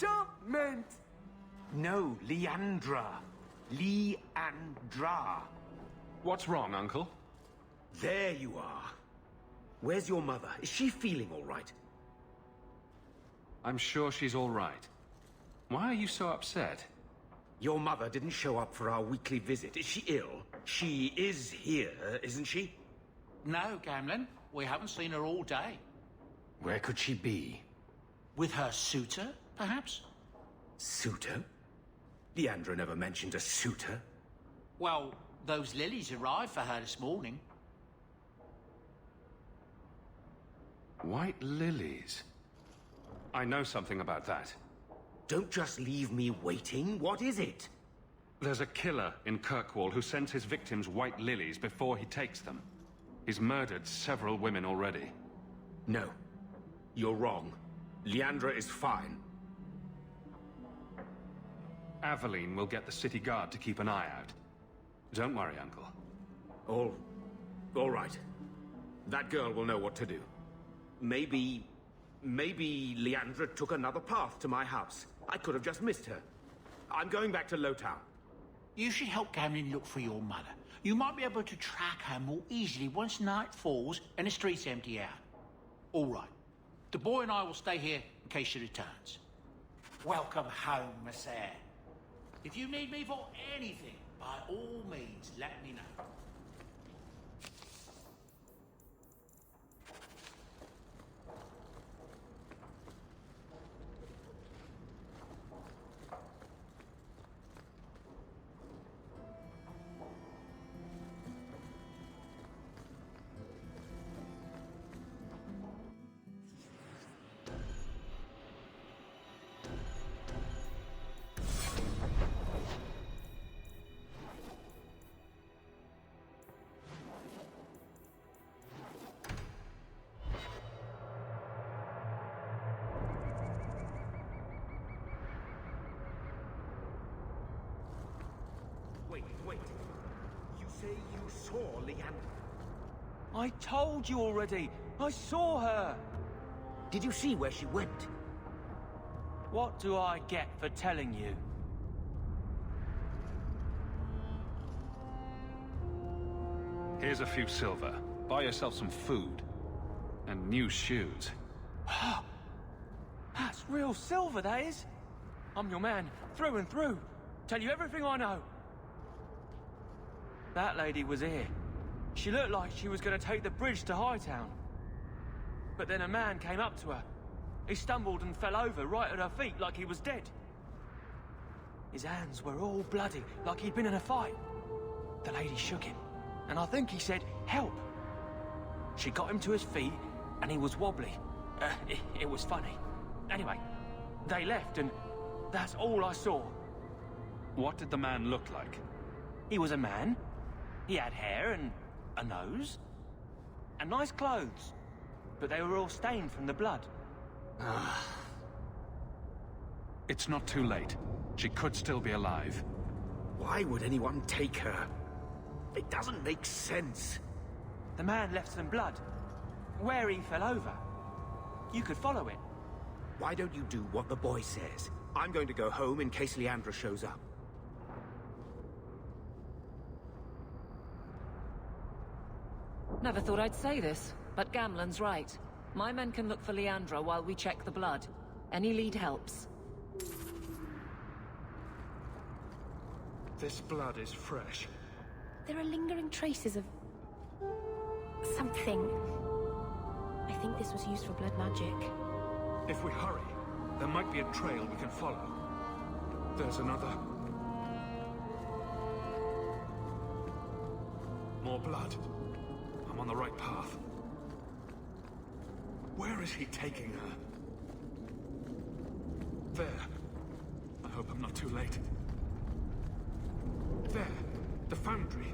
Enchantment! No, Leandra. Leandra. What's wrong, Uncle? There you are. Where's your mother? Is she feeling all right? I'm sure she's all right. Why are you so upset? Your mother didn't show up for our weekly visit. Is she ill? She is here, isn't she? No, Gamlin. We haven't seen her all day. Where could she be? With her suitor, perhaps? Suitor? Leandra never mentioned a suitor. Well, those lilies arrived for her this morning. White lilies. I know something about that. Don't just leave me waiting. What is it? There's a killer in Kirkwall who sends his victims white lilies before he takes them. He's murdered several women already. No. You're wrong. Leandra is fine. Aveline will get the city guard to keep an eye out. Don't worry, Uncle. All right. That girl will know what to do. Maybe Leandra took another path to my house. I could have just missed her. I'm going back to Lowtown. You should help Gamlin look for your mother. You might be able to track her more easily once night falls and the streets empty out. All right. The boy and I will stay here in case she returns. Welcome home, Miss Eyre. If you need me for anything, by all means, let me know. Wait. You say you saw Leandra? I told you already. I saw her. Did you see where she went? What do I get for telling you? Here's a few silver. Buy yourself some food. And new shoes. That's real silver, that is. I'm your man, through and through. Tell you everything I know. That lady was here. She looked like she was going to take the bridge to Hightown. But then a man came up to her. He stumbled and fell over right at her feet like he was dead. His hands were all bloody, like he'd been in a fight. The lady shook him, and I think he said, "Help." She got him to his feet, and he was wobbly. It was funny. Anyway, they left, and that's all I saw. What did the man look like? He was a man. He had hair and a nose. And nice clothes. But they were all stained from the blood. It's not too late. She could still be alive. Why would anyone take her? It doesn't make sense. The man left some blood. Where he fell over. You could follow it. Why don't you do what the boy says? I'm going to go home in case Leandra shows up. Never thought I'd say this, but Gamlen's right. My men can look for Leandra while we check the blood. Any lead helps. This blood is fresh. There are lingering traces of... something. I think this was used for blood magic. If we hurry, there might be a trail we can follow. There's another. More blood. I'm on the right path. Where is he taking her? There. I hope I'm not too late. There. The foundry.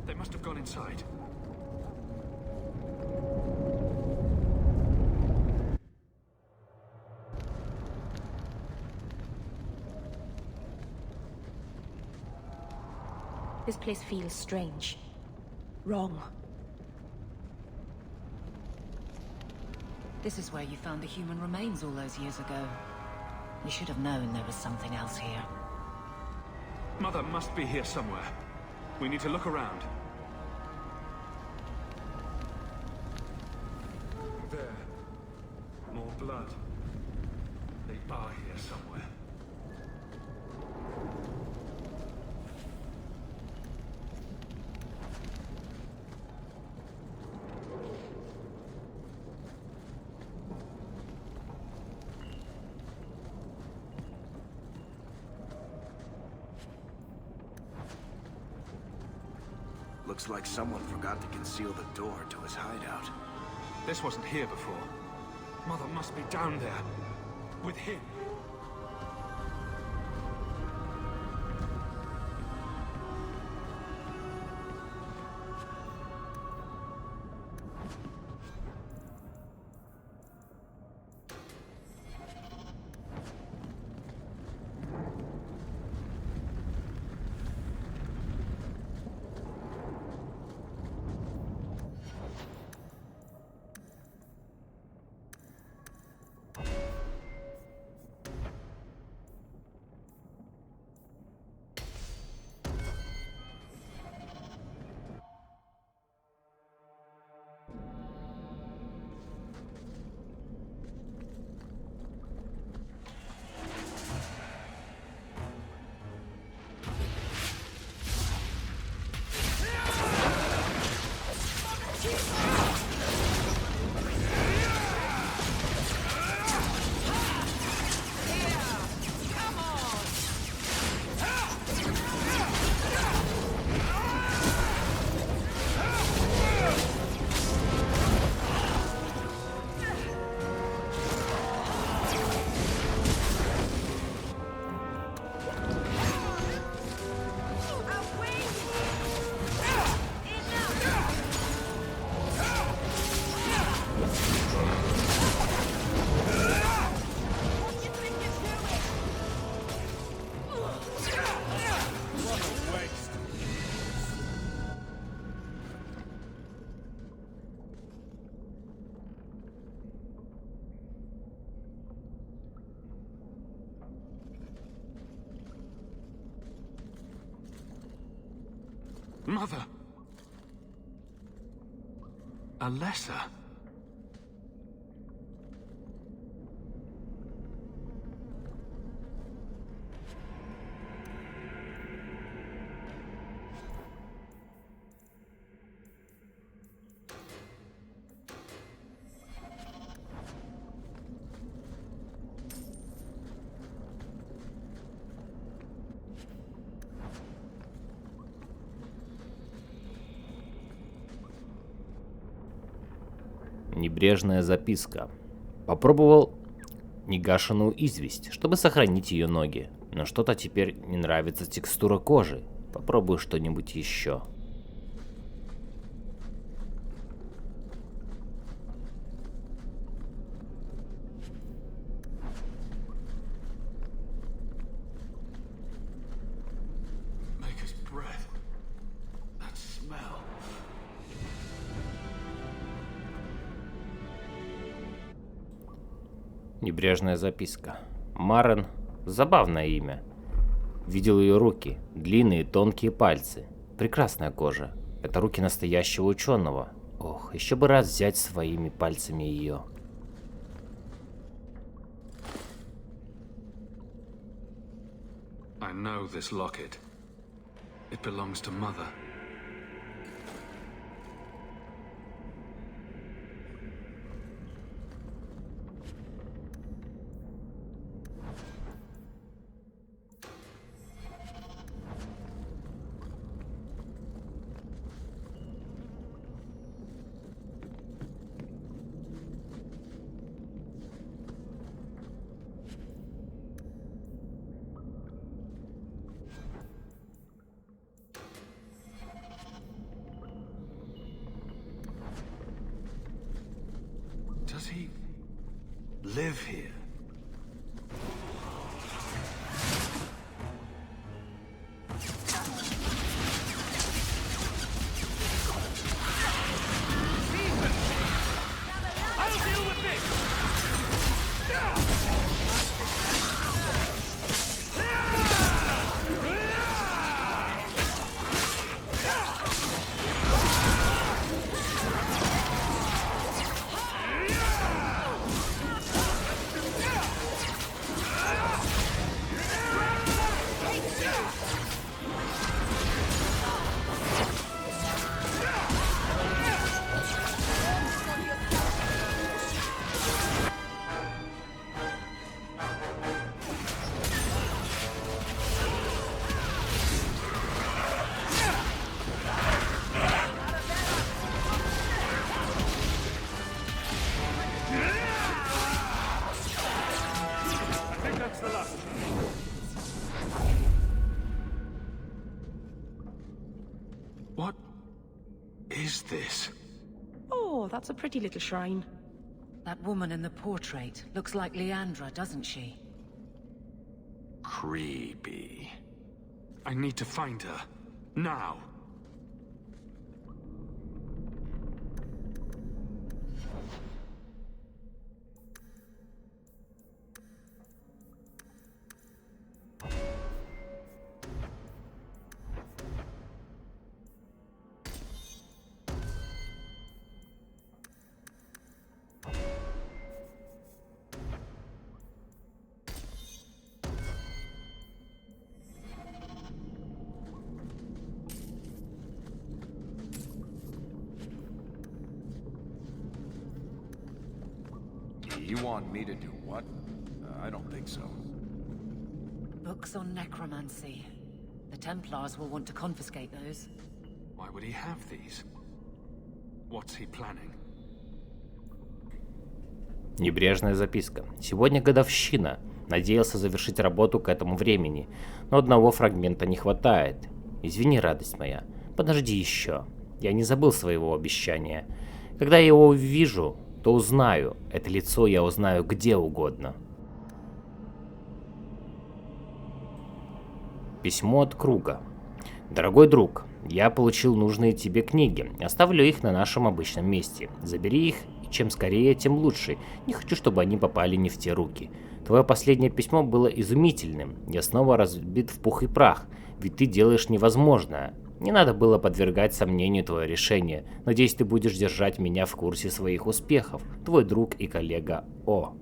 They must have gone inside. This place feels strange. Wrong. This is where you found the human remains all those years ago. We should have known there was something else here. Mother must be here somewhere. We need to look around. There. More blood. They are here somewhere. Looks like someone forgot to conceal the door to his hideout. This wasn't here before. Mother must be down there. With him. Mother! Alessa? Небрежная записка. Попробовал негашенную известь, чтобы сохранить ее ноги, но что-то теперь не нравится текстура кожи. Попробую что-нибудь еще. Небрежная записка. Марен – забавное имя. Видел ее руки, длинные тонкие пальцы. Прекрасная кожа. Это руки настоящего ученого. Ох, еще бы раз взять своими пальцами ее. I know this locket. It belongs to Mother. Does he live here? I'll deal with this! this? Oh, that's a pretty little shrine. That woman in the portrait looks like Leandra, doesn't she? Creepy. I need to find her. Now. You want me to do what? I don't think so. Books on necromancy. The Templars will want to confiscate those. Why would he have these? What's he planning? Небрежная записка. Сегодня годовщина. Надеялся завершить работу к этому времени, но одного фрагмента не хватает. Извини, радость моя. Подожди еще. Я не забыл своего обещания. Когда я его увижу, то узнаю. Это лицо я узнаю где угодно. Письмо от Круга. Дорогой друг, я получил нужные тебе книги. Оставлю их на нашем обычном месте. Забери их, и чем скорее, тем лучше. Не хочу, чтобы они попали не в те руки. Твое последнее письмо было изумительным. Я снова разбит в пух и прах, ведь ты делаешь невозможное. Не надо было подвергать сомнению твое решение. Надеюсь, ты будешь держать меня в курсе своих успехов. Твой друг и коллега О.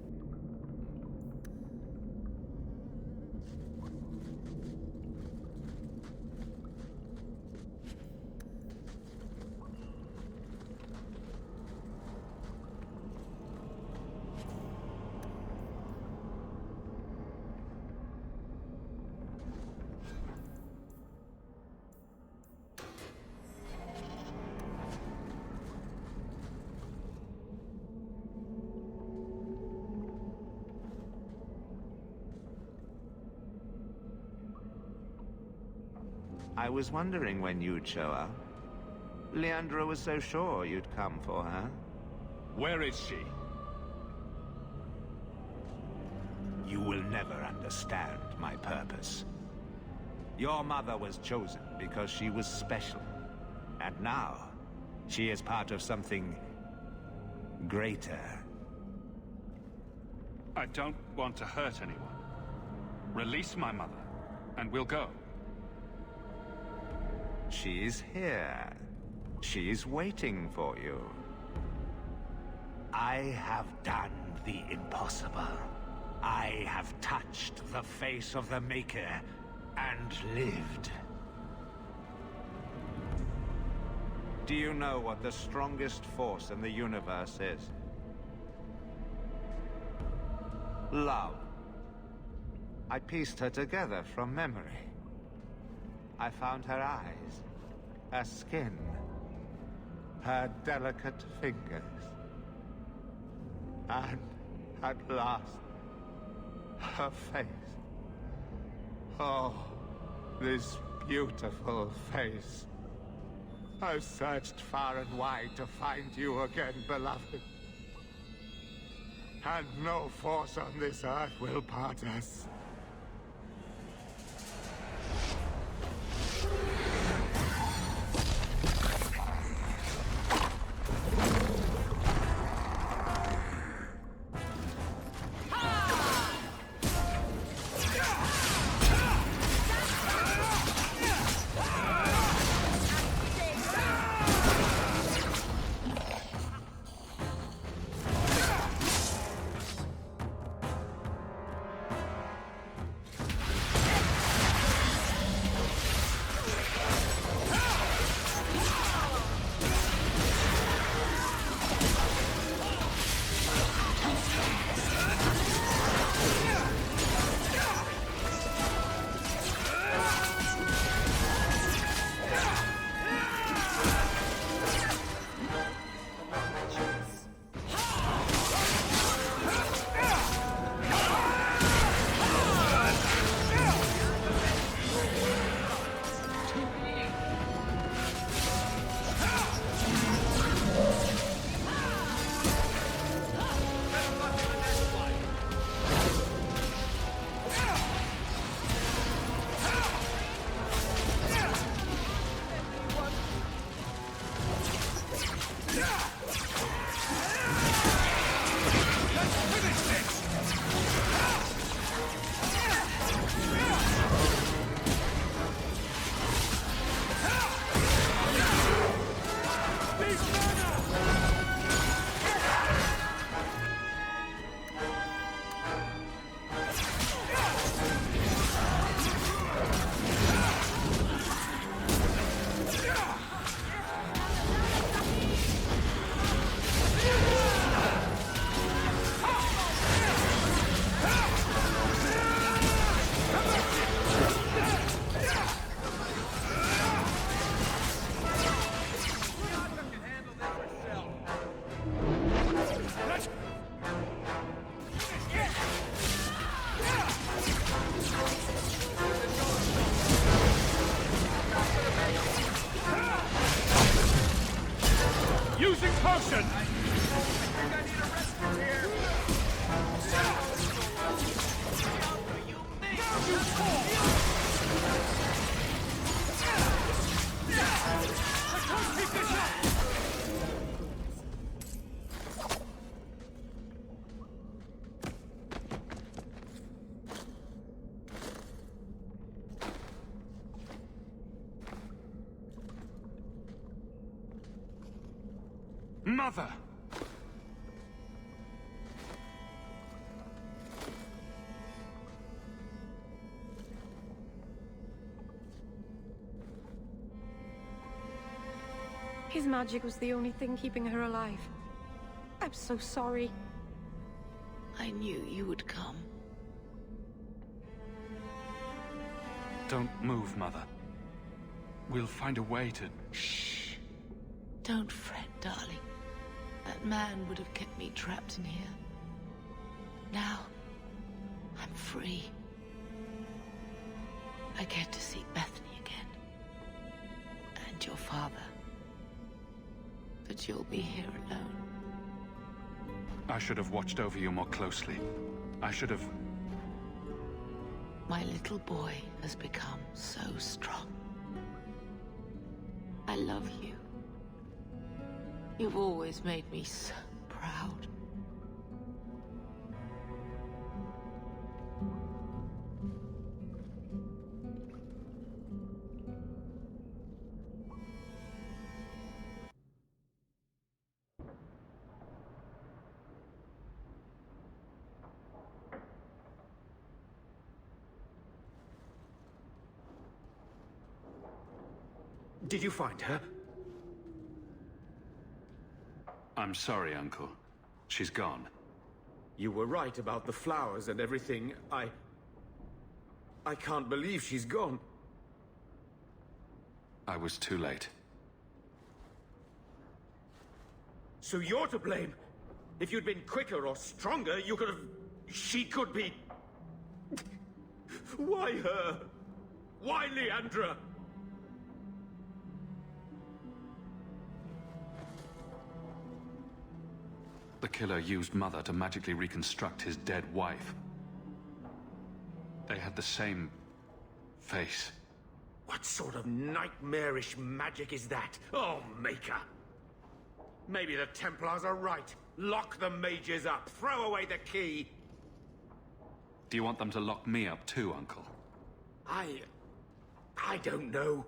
I was wondering when you'd show up. Leandra was so sure you'd come for her. Where is she? You will never understand my purpose. Your mother was chosen because she was special. And now, she is part of something greater. I don't want to hurt anyone. Release my mother, and we'll go. She is here. She is waiting for you. I have done the impossible. I have touched the face of the Maker and lived. Do you know what the strongest force in the universe is? Love. I pieced her together from memory. I found her eyes, her skin, her delicate fingers. And at last, her face. Oh, this beautiful face. I've searched far and wide to find you again, beloved. And no force on this earth will part us. Mother! His magic was the only thing keeping her alive. I'm so sorry. I knew you would come. Don't move, Mother. We'll find a way to... Shh. Don't fret, darling. That man would have kept me trapped in here. Now, I'm free. I get to see Bethany again. And your father. But you'll be here alone. I should have watched over you more closely. I should have... My little boy has become so strong. I love you. You've always made me so proud. Did you find her? I'm sorry, Uncle. She's gone. You were right about the flowers and everything. I can't believe she's gone. I was too late. So you're to blame. If you'd been quicker or stronger, you could have... She could be... Why her? Why Leandra? The killer used Mother to magically reconstruct his dead wife. They had the same... face. What sort of nightmarish magic is that? Oh, Maker! Maybe the Templars are right. Lock the mages up. Throw away the key. Do you want them to lock me up too, Uncle? I don't know.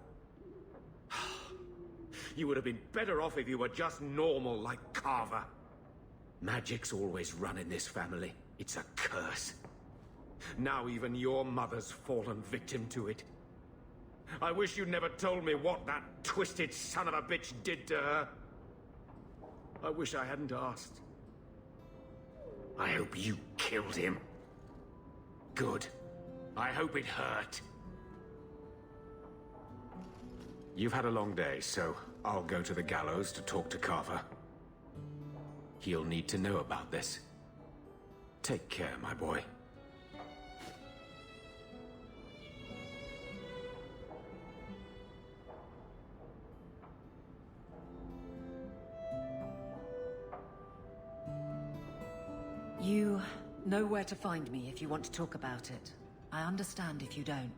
You would have been better off if you were just normal like Carver. Magic's always run in this family. It's a curse. Now even your mother's fallen victim to it. I wish you'd never told me what that twisted son of a bitch did to her. I wish I hadn't asked. I hope you killed him. Good. I hope it hurt. You've had a long day, so I'll go to the gallows to talk to Carver. He'll need to know about this. Take care, my boy. You know where to find me if you want to talk about it. I understand if you don't.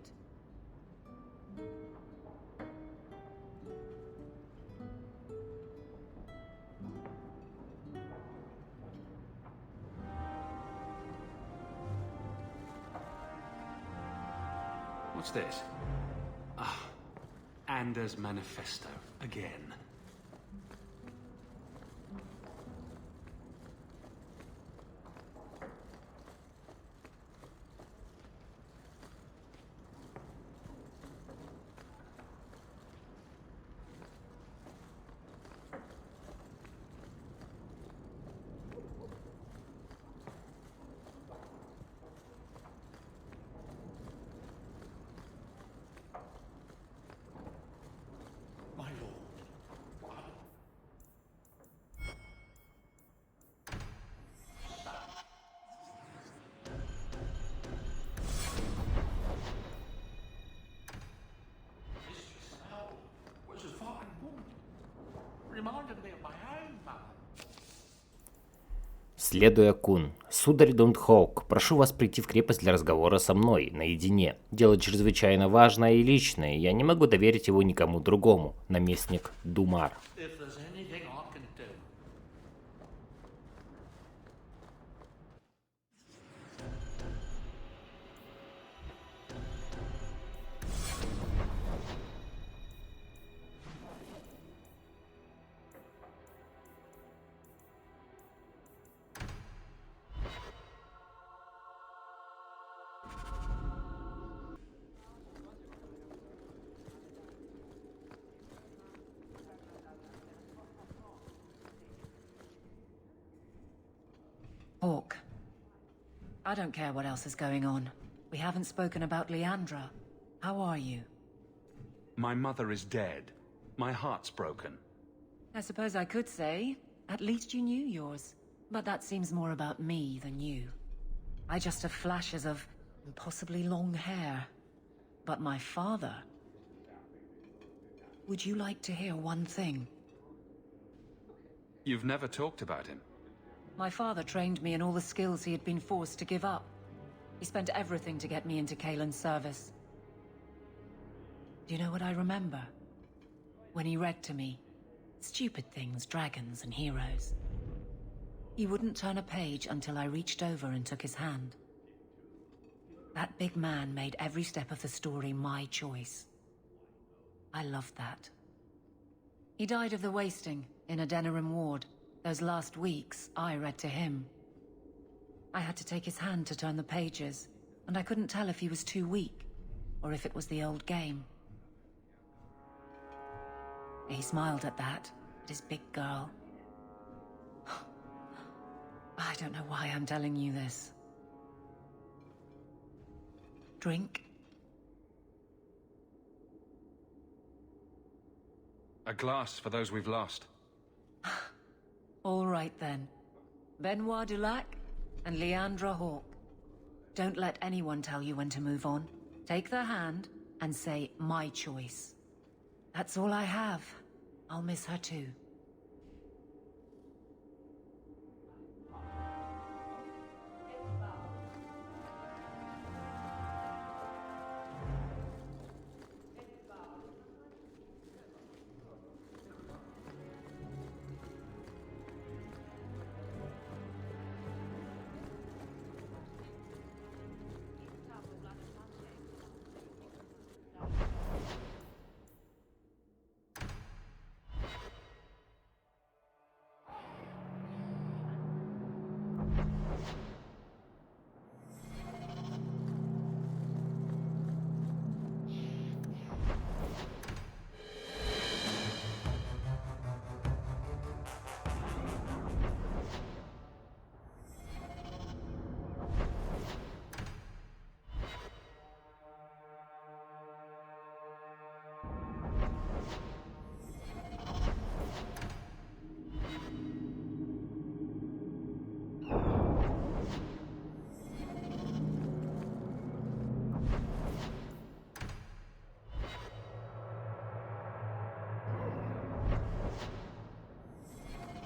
What's this? Ah, Anders' manifesto. Again. Следуя Кун. Сударь Дундхоук, прошу вас прийти в крепость для разговора со мной, наедине. Дело чрезвычайно важное и личное, я не могу доверить его никому другому. Наместник Думар. Hawk. I don't care what else is going on. We haven't spoken about Leandra. How are you? My mother is dead. My heart's broken. I suppose I could say, at least you knew yours. But that seems more about me than you. I just have flashes of impossibly long hair. But my father... Would you like to hear one thing? You've never talked about him. My father trained me in all the skills he had been forced to give up. He spent everything to get me into Kaelin's service. Do you know what I remember? When he read to me. Stupid things, dragons and heroes. He wouldn't turn a page until I reached over and took his hand. That big man made every step of the story my choice. I loved that. He died of the wasting in a Denerim ward. Those last weeks, I read to him. I had to take his hand to turn the pages, and I couldn't tell if he was too weak, or if it was the old game. He smiled at that, at his big girl. I don't know why I'm telling you this. Drink? A glass for those we've lost. All right then. Benoit Dulac and Leandra Hawk. Don't let anyone tell you when to move on. Take their hand and say, my choice. That's all I have. I'll miss her too.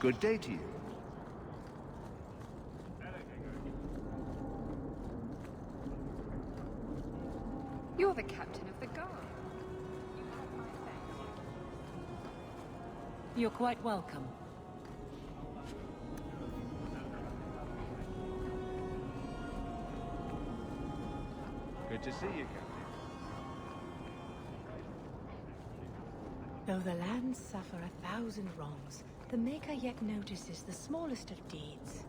Good day to you. You're the captain of the guard. You're quite welcome. Good to see you, Captain. Though the lands suffer 1,000 wrongs, the Maker yet notices the smallest of deeds.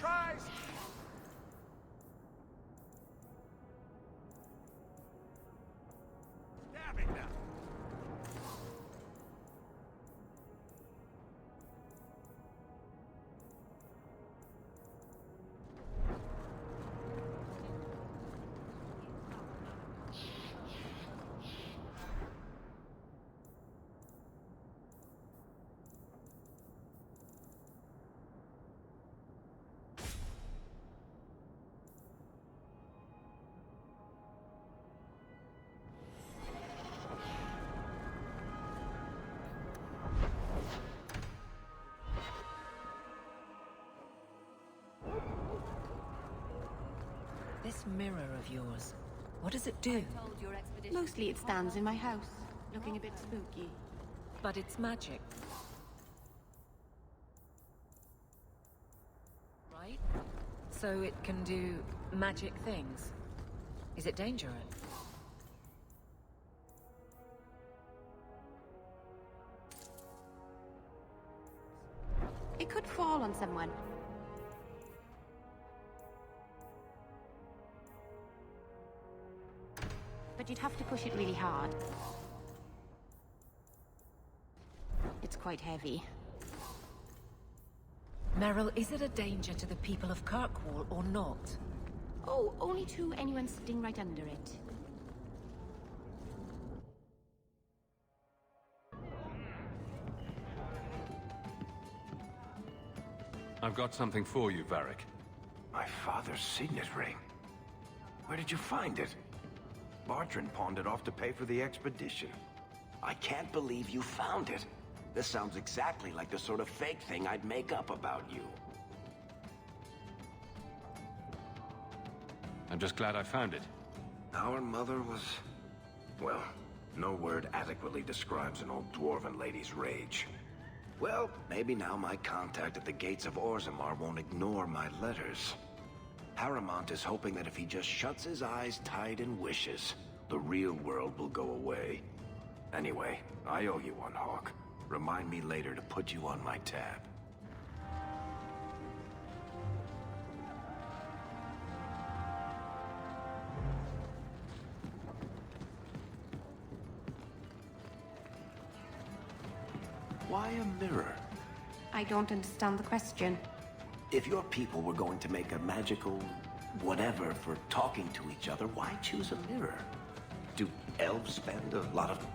tries! Stabbing them! This mirror of yours, what does it do? Mostly it stands in my house, looking a bit spooky. But it's magic. Right? So it can do magic things. Is it dangerous? It could fall on someone. But you'd have to push it really hard. It's quite heavy. Meryl, is it a danger to the people of Kirkwall or not? Oh, only to anyone sitting right under it. I've got something for you, Varric. My father's signet ring. Where did you find it? Bartrand pawned it off to pay for the expedition. I can't believe you found it. This sounds exactly like the sort of fake thing I'd make up about you. I'm just glad I found it. Our mother was... well, no word adequately describes an old dwarven lady's rage. Well, maybe now my contact at the gates of Orzammar won't ignore my letters. Paramount is hoping that if he just shuts his eyes tight and wishes, the real world will go away. Anyway, I owe you one, Hawk. Remind me later to put you on my tab. Why a mirror? I don't understand the question. If your people were going to make a magical whatever for talking to each other, why choose a mirror? Do elves spend a lot of...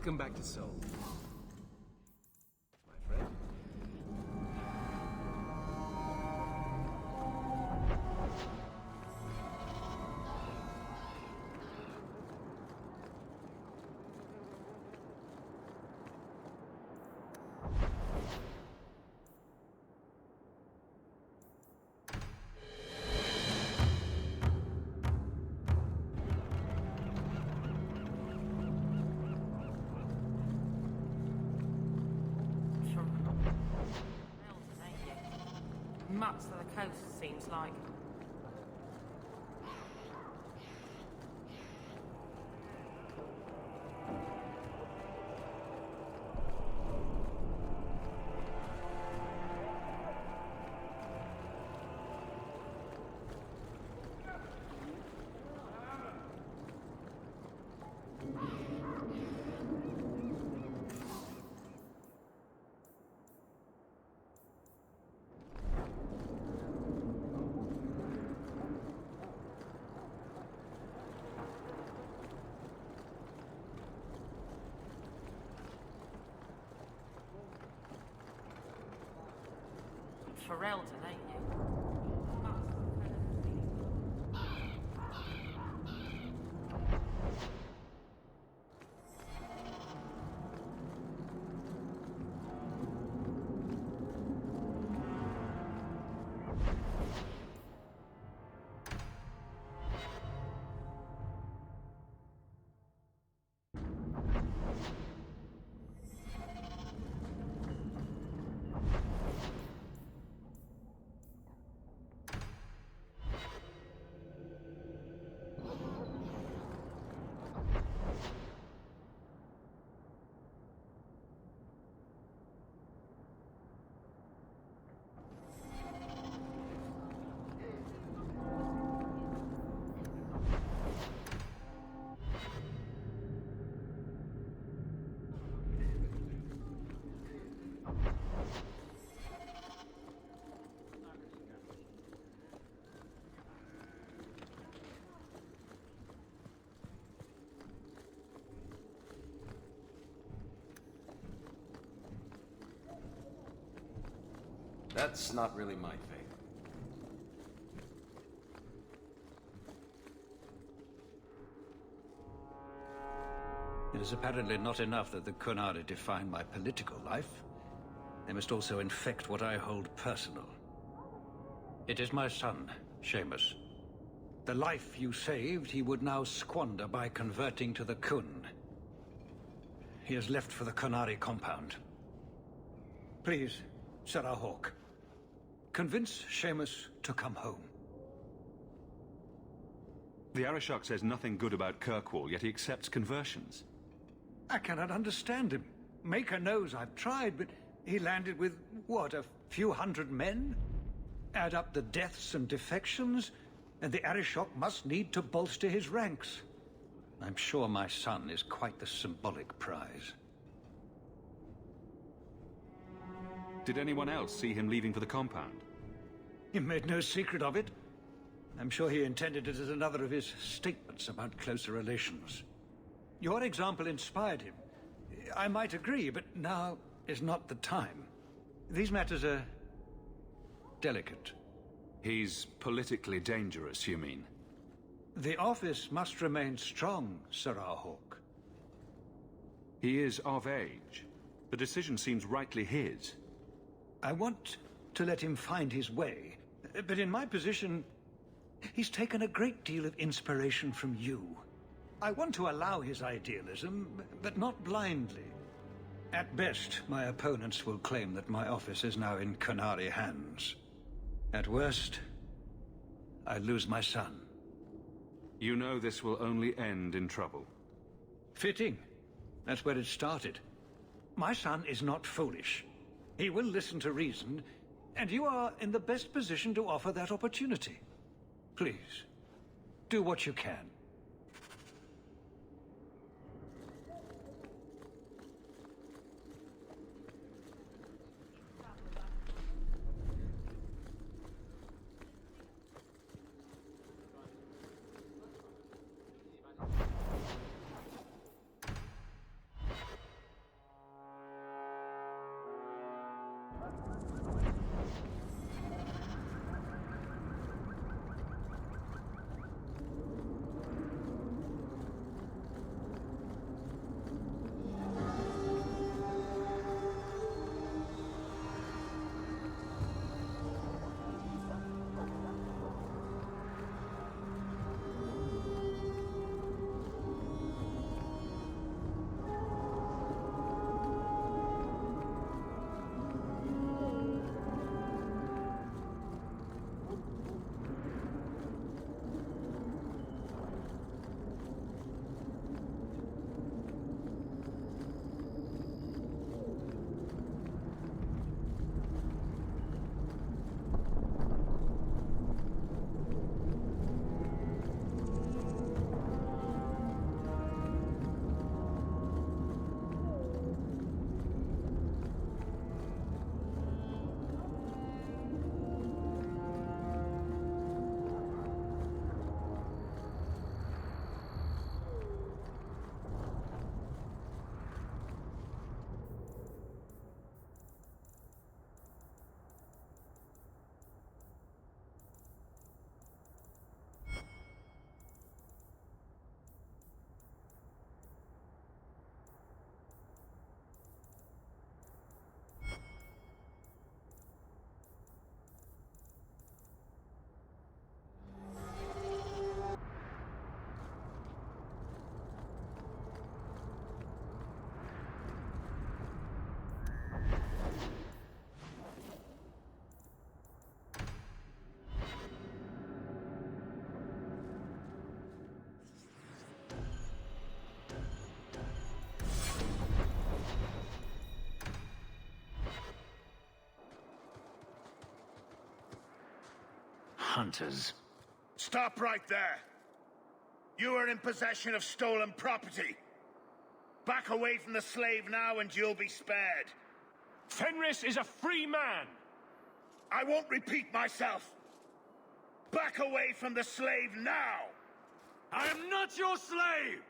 Welcome back to Seoul. My friend. Much to the coast, seems like. Ferelden, ain't you? That's not really my thing. It is apparently not enough that the Kunari define my political life. They must also infect what I hold personal. It is my son, Seamus. The life you saved, he would now squander by converting to the Kun. He has left for the Kunari compound. Please, Sarah Hawke, convince Seamus to come home. The Arishok says nothing good about Kirkwall, yet he accepts conversions. I cannot understand him. Maker knows I've tried, but he landed with, what, a few hundred men? Add up the deaths and defections, and the Arishok must need to bolster his ranks. I'm sure my son is quite the symbolic prize. Did anyone else see him leaving for the compound? He made no secret of it. I'm sure he intended it as another of his statements about closer relations. Your example inspired him. I might agree, but now is not the time. These matters are delicate. He's politically dangerous, you mean? The office must remain strong, Sarah Hawke. He is of age. The decision seems rightly his. I want to let him find his way, but in my position, he's taken a great deal of inspiration from you. I want to allow his idealism, but not blindly. At best, my opponents will claim that my office is now in Kunari hands. At worst, I lose my son. You know this will only end in trouble. Fitting. That's where it started. My son is not foolish. He will listen to reason, and you are in the best position to offer that opportunity. Please, do what you can. hunters. Stop right there. You are in possession of stolen property. Back away from the slave now and you'll be spared. Fenris is a free man! I won't repeat myself. Back away from the slave now! I am not your slave!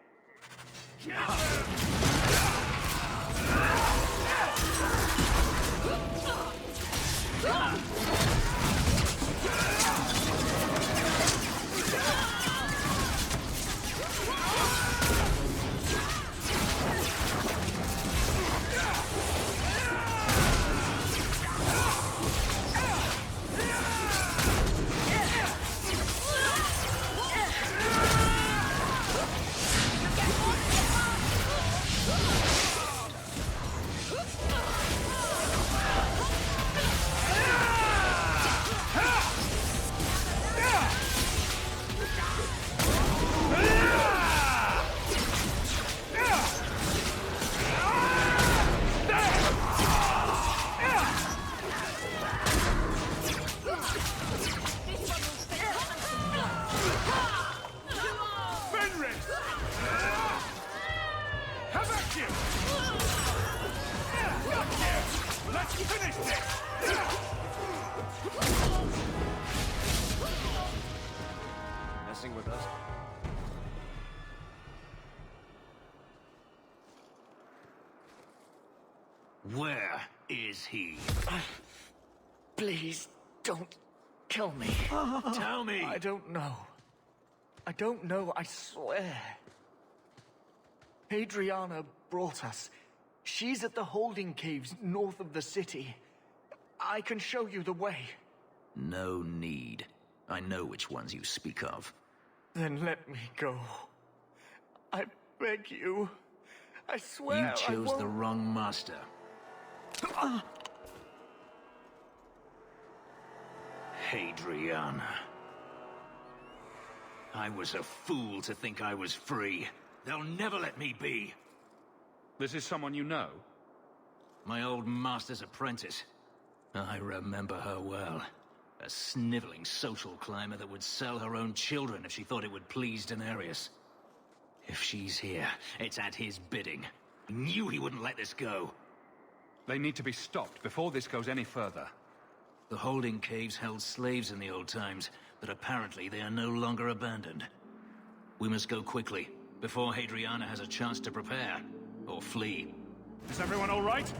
Messing with us? Where is he? Please, don't kill me. Tell me! I don't know. I don't know, I swear. Adriana brought us. She's at the holding caves north of the city. I can show you the way. No need. I know which ones you speak of. Then let me go. I beg you. I swear You chose the wrong master. Adriana. I was a fool to think I was free. They'll never let me be. This is someone you know? My old master's apprentice. I remember her well. A sniveling social climber that would sell her own children if she thought it would please Daenerys. If she's here, it's at his bidding. He knew he wouldn't let this go. They need to be stopped before this goes any further. The holding caves held slaves in the old times, but apparently they are no longer abandoned. We must go quickly, before Hadriana has a chance to prepare, or flee. Is everyone all right?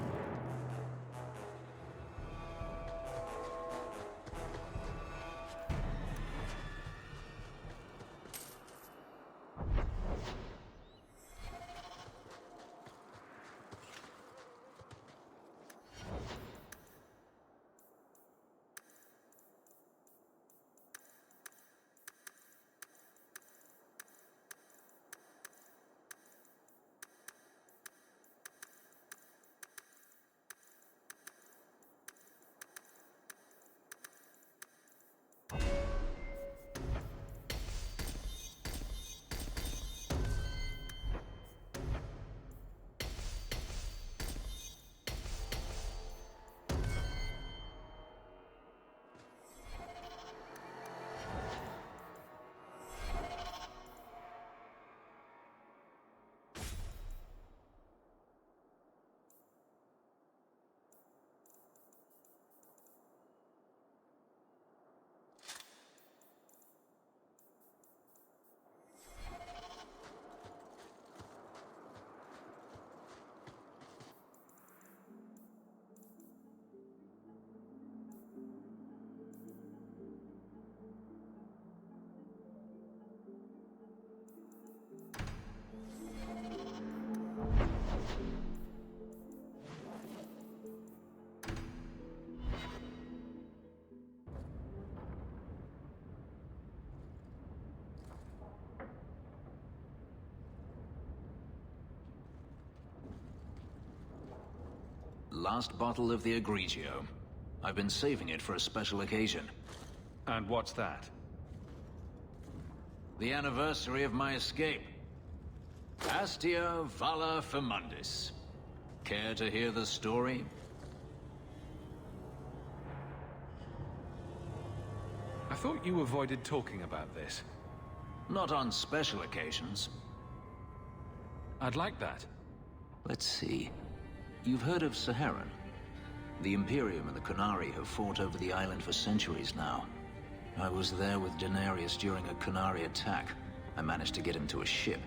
Last bottle of the Egregio. I've been saving it for a special occasion. And what's that? The anniversary of my escape. Astia Vala Firmundis. Care to hear the story? thought you avoided talking about this. Not on special occasions. I'd like that. Let's see. You've heard of Saharan? The Imperium and the Qunari have fought over the island for centuries now. I was there with Daenerys during a Qunari attack. I managed to get him to a ship,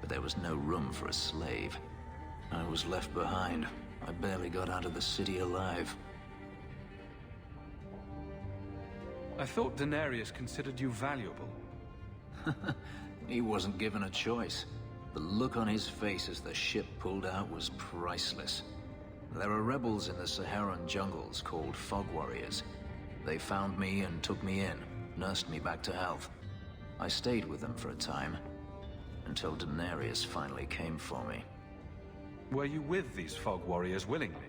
but there was no room for a slave. I was left behind. I barely got out of the city alive. I thought Daenerys considered you valuable. He wasn't given a choice. The look on his face as the ship pulled out was priceless. There are rebels in the Saharan jungles called Fog Warriors. They found me and took me in, nursed me back to health. I stayed with them for a time, until Daenerys finally came for me. Were you with these Fog Warriors willingly?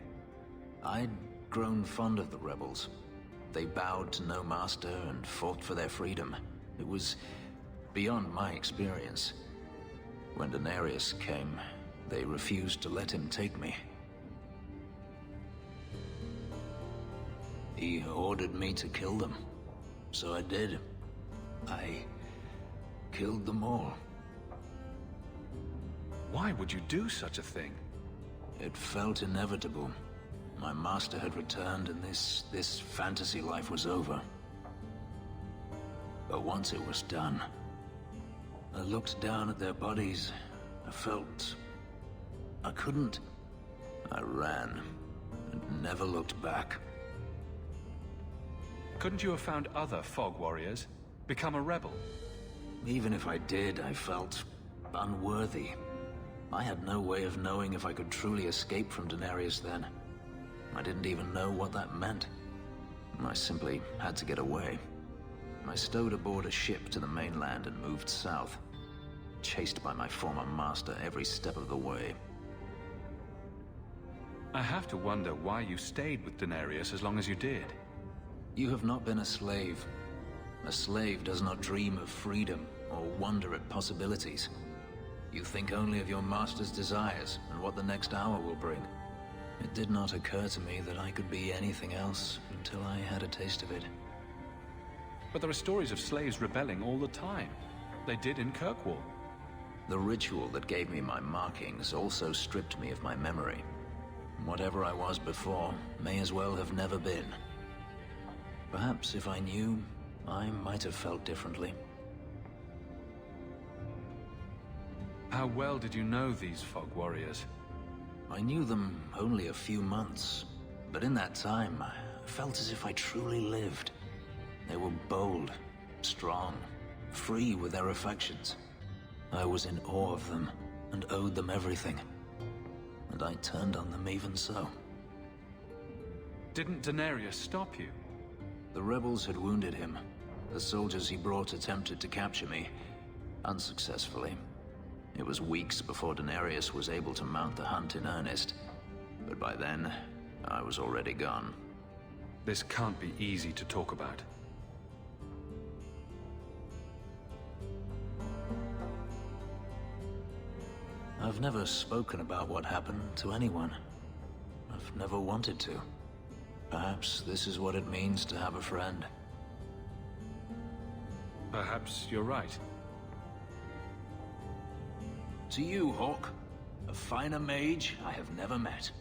I'd grown fond of the rebels. They bowed to no master and fought for their freedom. It was beyond my experience. When Daenerys came, they refused to let him take me. He ordered me to kill them. So I did. I killed them all. Why would you do such a thing? It felt inevitable. My master had returned and this fantasy life was over. But once it was done, I looked down at their bodies. I felt I couldn't. I ran and never looked back. Couldn't you have found other Fog Warriors? Become a rebel? Even if I did, I felt unworthy. I had no way of knowing if I could truly escape from Daenerys then. I didn't even know what that meant. I simply had to get away. I stowed aboard a ship to the mainland and moved south, chased by my former master every step of the way. I have to wonder why you stayed with Daenerys as long as you did. You have not been a slave. A slave does not dream of freedom or wonder at possibilities. You think only of your master's desires and what the next hour will bring. It did not occur to me that I could be anything else until I had a taste of it. But there are stories of slaves rebelling all the time. They did in Kirkwall. The ritual that gave me my markings also stripped me of my memory. Whatever I was before may as well have never been. Perhaps if I knew, I might have felt differently. How well did you know these Fog Warriors? I knew them only a few months, but in that time, I felt as if I truly lived. They were bold, strong, free with their affections. I was in awe of them and owed them everything. And I turned on them even so. Didn't Daenerys stop you? The rebels had wounded him. The soldiers he brought attempted to capture me, unsuccessfully. It was weeks before Daenerys was able to mount the hunt in earnest. But by then, I was already gone. This can't be easy to talk about. I've never spoken about what happened to anyone. I've never wanted to. Perhaps this is what it means to have a friend. Perhaps you're right. To you, Hawk, a finer mage I have never met.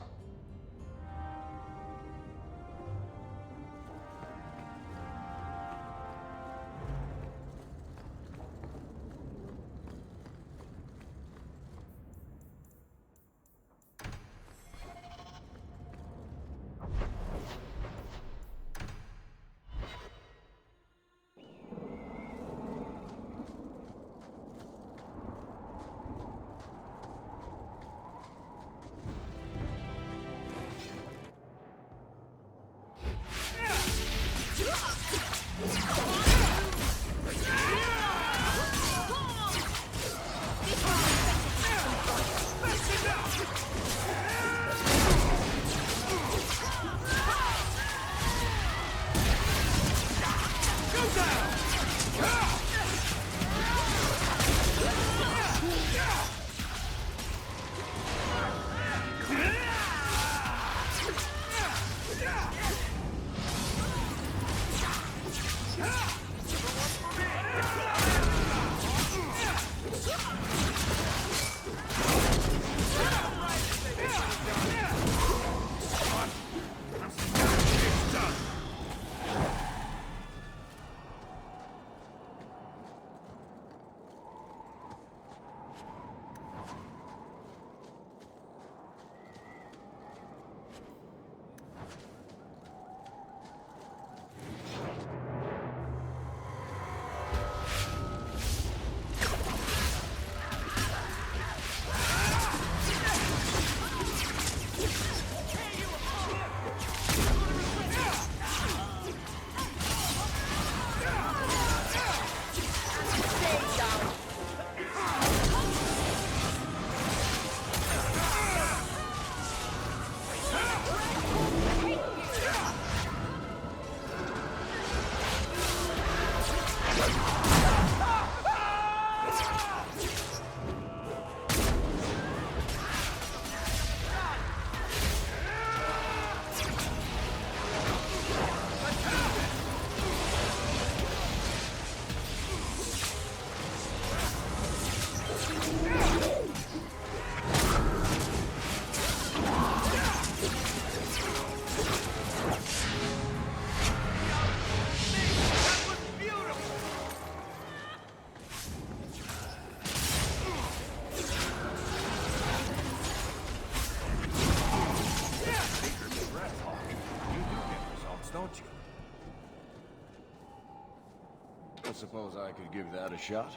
suppose I could give that a shot?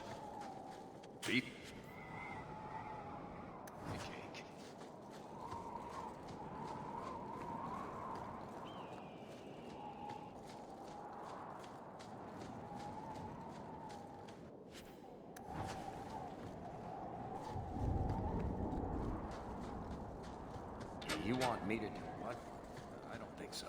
Beat. Cake. You want me to do what? I don't think so.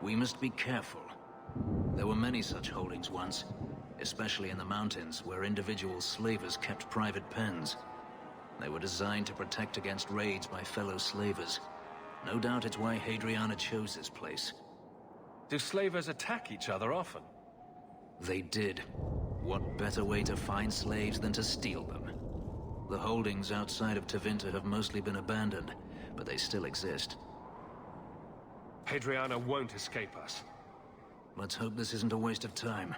We must be careful. There were many such holdings once, especially in the mountains where individual slavers kept private pens. They were designed to protect against raids by fellow slavers. No doubt it's why Hadriana chose this place. Do slavers attack each other often? They did. What better way to find slaves than to steal them? The holdings outside of Tevinter have mostly been abandoned, but they still exist. Hadriana won't escape us. Let's hope this isn't a waste of time.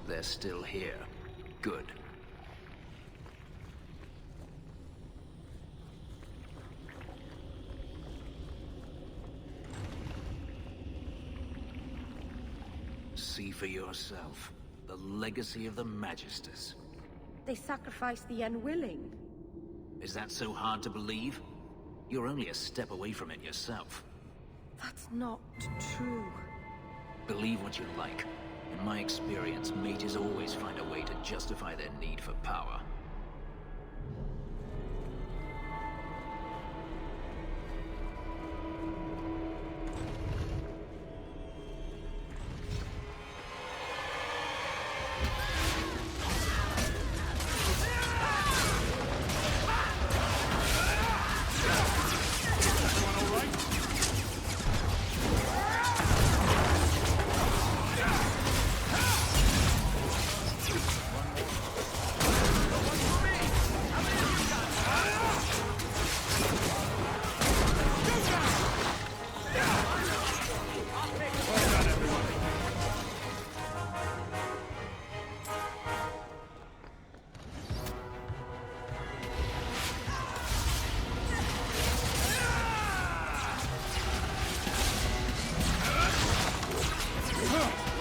They're still here. Good. See for yourself. The legacy of the Magisters. They sacrificed the unwilling. Is that so hard to believe? You're only a step away from it yourself. That's not true. Believe what you like. In my experience, mages always find a way to justify their need for power.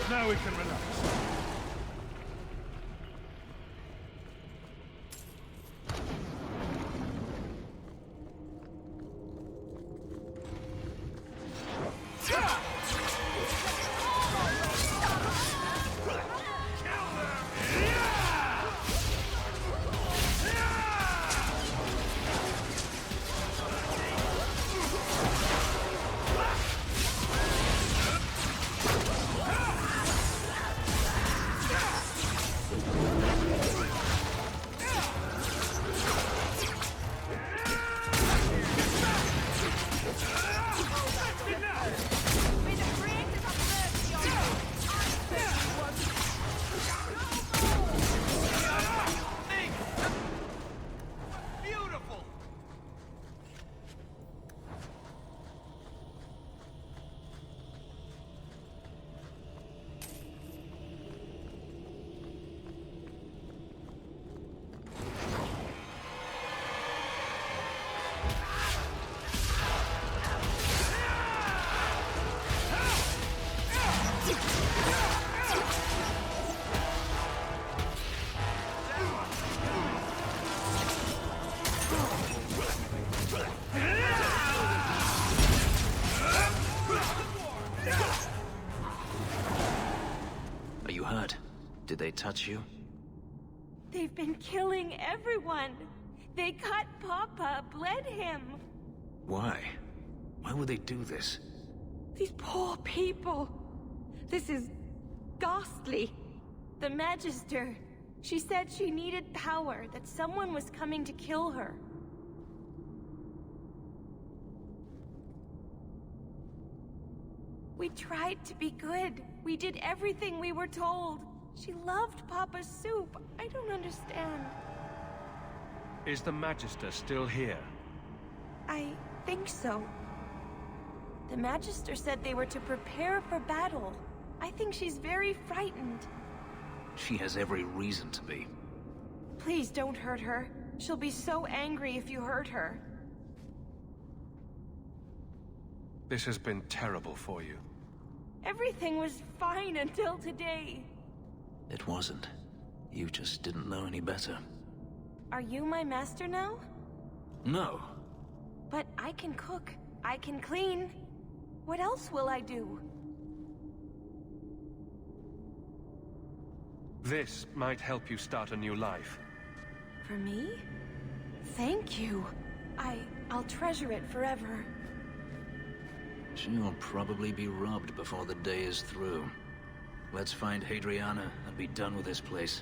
Now we can relax. Did they touch you? They've been killing everyone. They cut Papa, bled him. Why? Why would they do this? These poor people. This is ghastly. The Magister. She said she needed power, that someone was coming to kill her. We tried to be good. We did everything we were told. She loved Papa's soup. I don't understand. Is the Magister still here? I think so. The Magister said they were to prepare for battle. I think she's very frightened. She has every reason to be. Please don't hurt her. She'll be so angry if you hurt her. This has been terrible for you. Everything was fine until today. It wasn't. You just didn't know any better. Are you my master now? No. But I can cook. I can clean. What else will I do? This might help you start a new life. For me? Thank you. I'll treasure it forever. She'll probably be robbed before the day is through. Let's find Hadriana and be done with this place.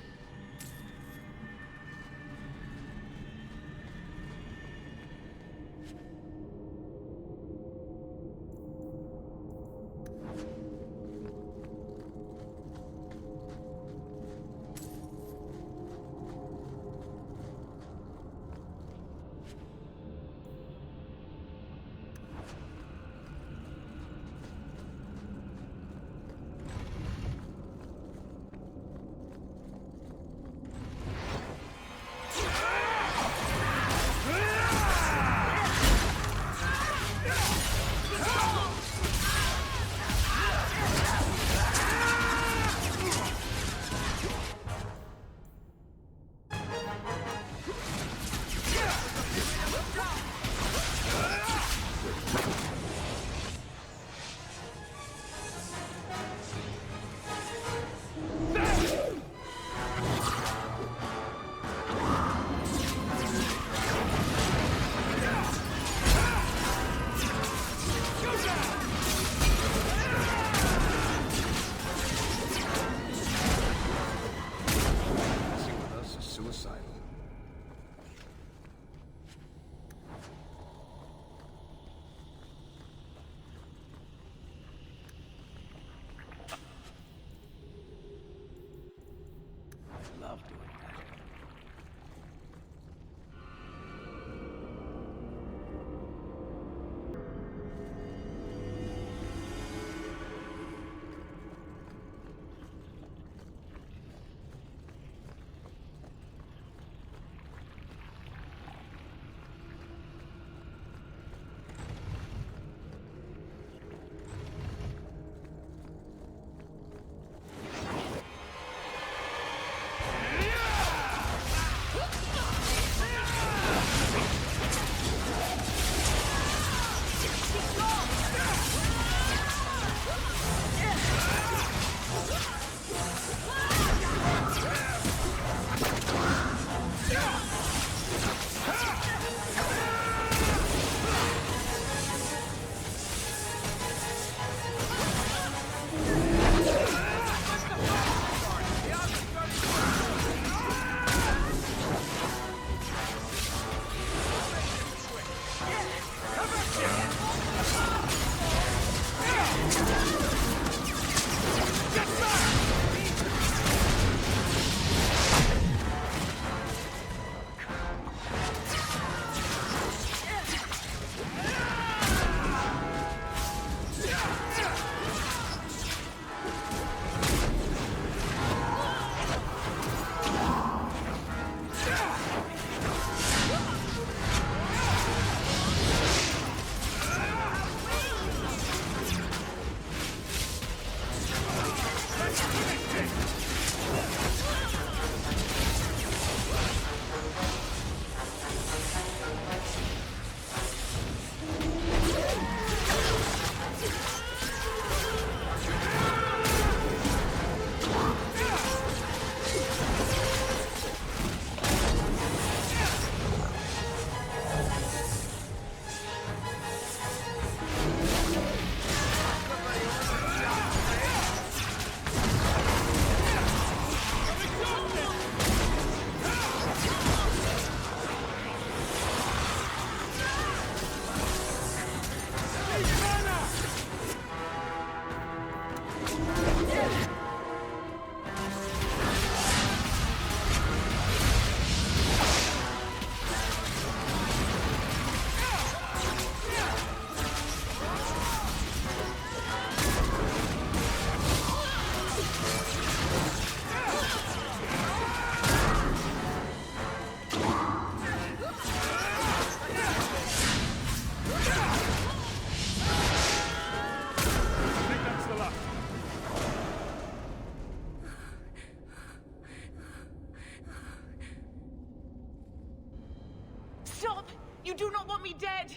want me dead?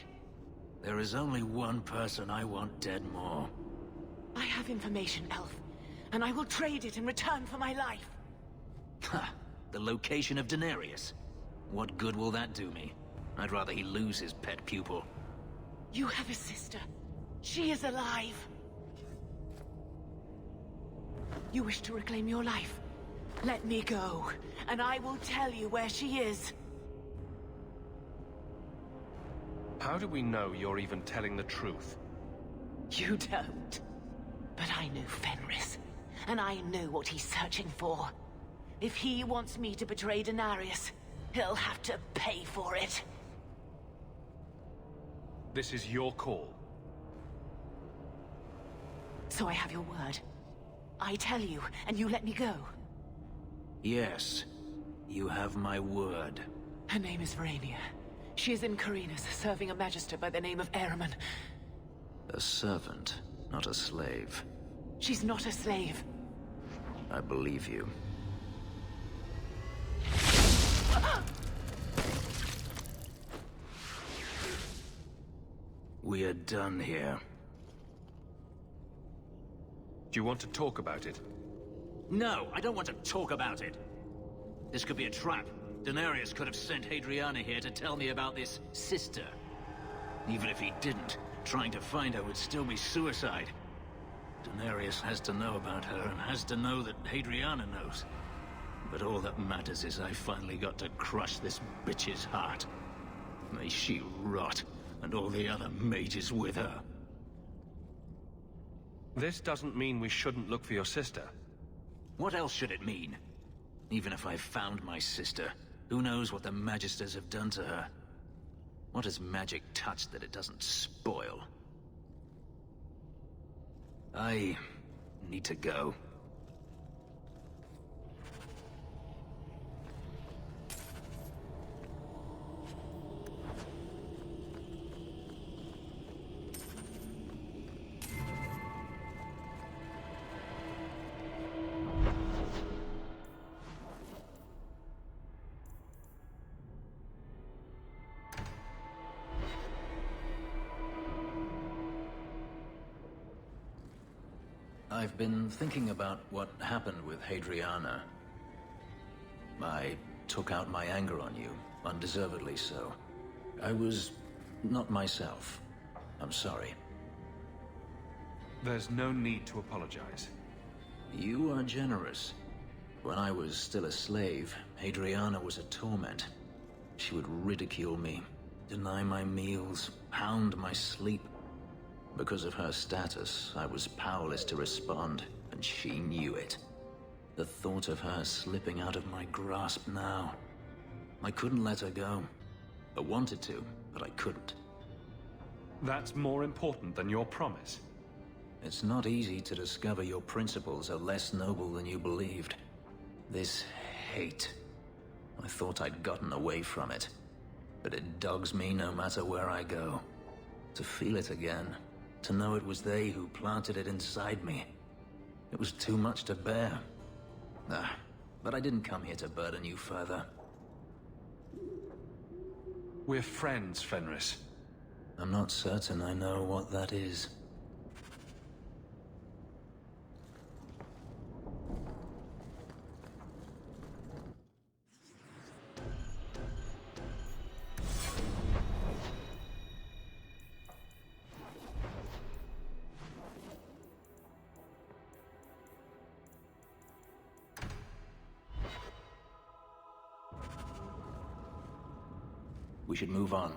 There is only one person I want dead more. I have information, Elf, and I will trade it in return for my life. Ha! The location of Daenerys. What good will that do me? I'd rather he lose his pet pupil. You have a sister. She is alive. You wish to reclaim your life? Let me go, and I will tell you where she is. How do we know you're even telling the truth? You don't. But I knew Fenris, and I knew what he's searching for. If he wants me to betray Daenerys, he'll have to pay for it. This is your call. So I have your word. I tell you, and you let me go. Yes, you have my word. Her name is Verania. She is in Carinus, serving a magister by the name of Ehrman. A servant, not a slave. She's not a slave. I believe you. We are done here. Do you want to talk about it? No, I don't want to talk about it. This could be a trap. Daenerys could have sent Hadriana here to tell me about this sister. Even if he didn't, trying to find her would still be suicide. Daenerys has to know about her and has to know that Hadriana knows. But all that matters is I finally got to crush this bitch's heart. May she rot, and all the other mages with her. This doesn't mean we shouldn't look for your sister. What else should it mean? Even if I found my sister, who knows what the Magisters have done to her? What has magic touched that it doesn't spoil? I need to go. I've been thinking about what happened with Hadriana. I took out my anger on you, undeservedly so. I was not myself. I'm sorry. There's no need to apologize. You are generous. When I was still a slave, Hadriana was a torment. She would ridicule me, deny my meals, hound my sleep. Because of her status, I was powerless to respond, and she knew it. The thought of her slipping out of my grasp now. I couldn't let her go. I wanted to, but I couldn't. That's more important than your promise. It's not easy to discover your principles are less noble than you believed. This hate. I thought I'd gotten away from it. But it dogs me no matter where I go. To feel it again. To know it was they who planted it inside me. It was too much to bear. But I didn't come here to burden you further. We're friends, Fenris. I'm not certain I know what that is. We should move on.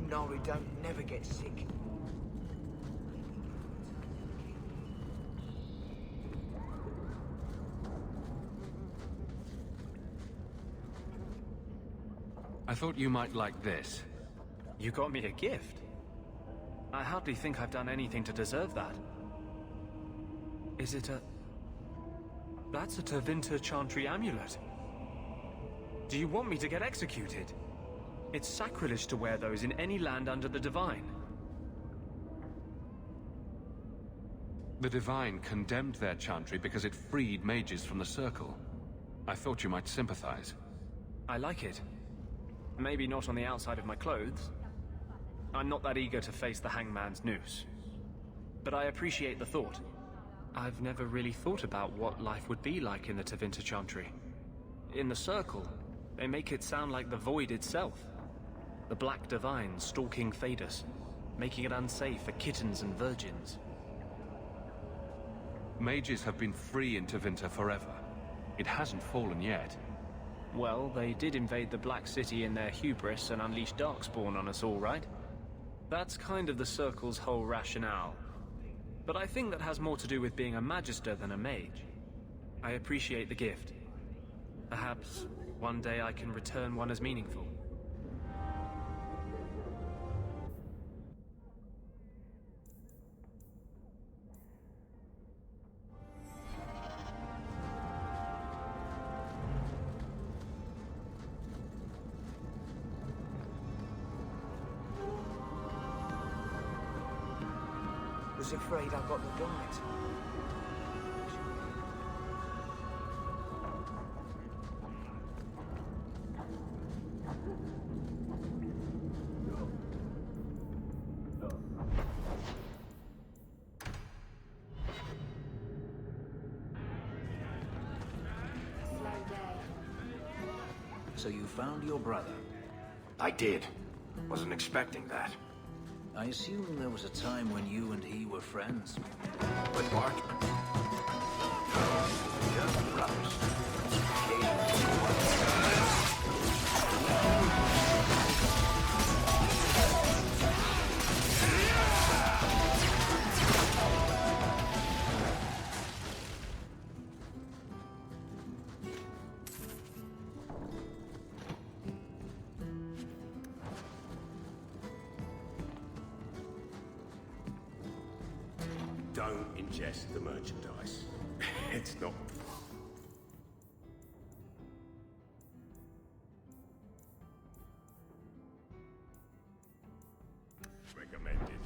Nari don't never get sick. I thought you might like this. You got me a gift? I hardly think I've done anything to deserve that. Is it a... That's a Tevinter Chantry amulet. Do you want me to get executed? It's sacrilege to wear those in any land under the Divine. The Divine condemned their chantry because it freed mages from the Circle. I thought you might sympathize. I like it. Maybe not on the outside of my clothes. I'm not that eager to face the hangman's noose. But I appreciate the thought. I've never really thought about what life would be like in the Tevinter Chantry. In the Circle, they make it sound like the Void itself. The Black Divine stalking Thedas, making it unsafe for kittens and virgins. Mages have been free in Tevinter forever. It hasn't fallen yet. Well, they did invade the Black City in their hubris and unleash Darkspawn on us all, right? That's kind of the Circle's whole rationale. But I think that has more to do with being a Magister than a mage. I appreciate the gift. Perhaps one day I can return one as meaningful. Was afraid I got the right. So you found your brother? I did. Wasn't expecting that. I assume there was a time when you and he were friends. But Mark... Just brothers. Don't ingest the merchandise. It's not... recommended.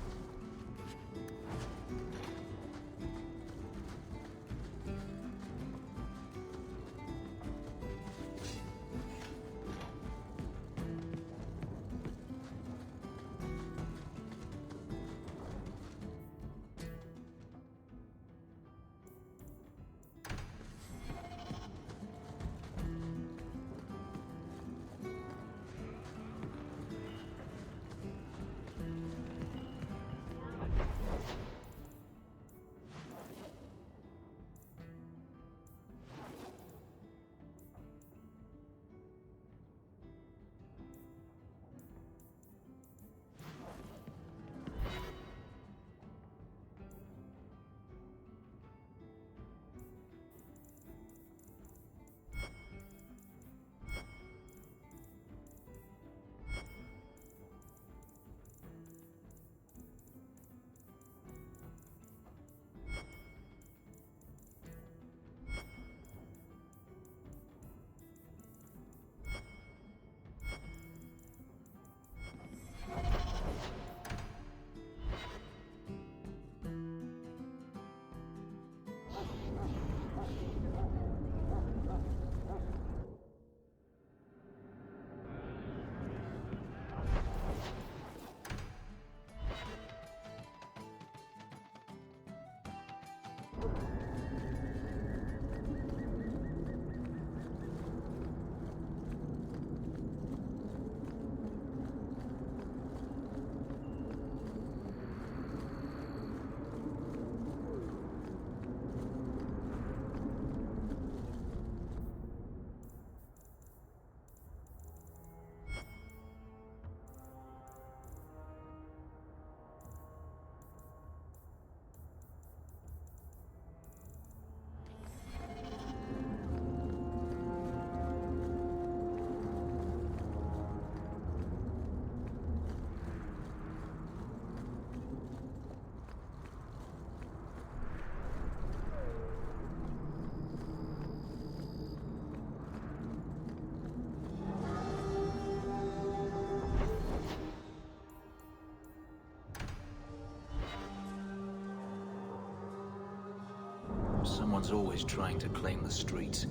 Someone's always trying to claim the streets.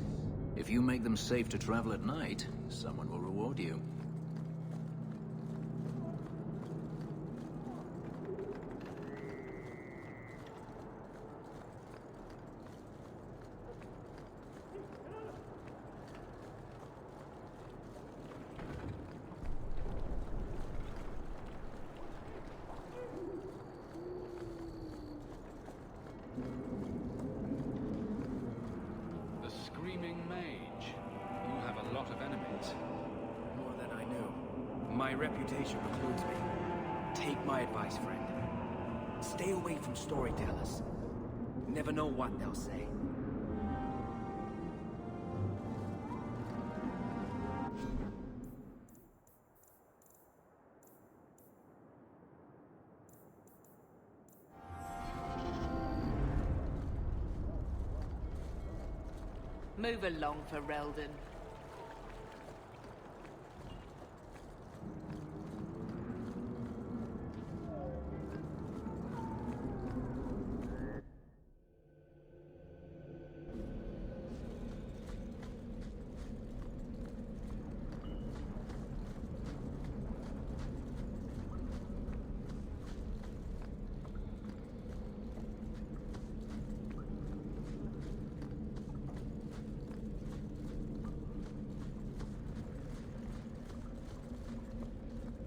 If you make them safe to travel at night, someone will reward you. My reputation precludes me. Take my advice, friend. Stay away from storytellers. Never know what they'll say. Move along, Ferelden.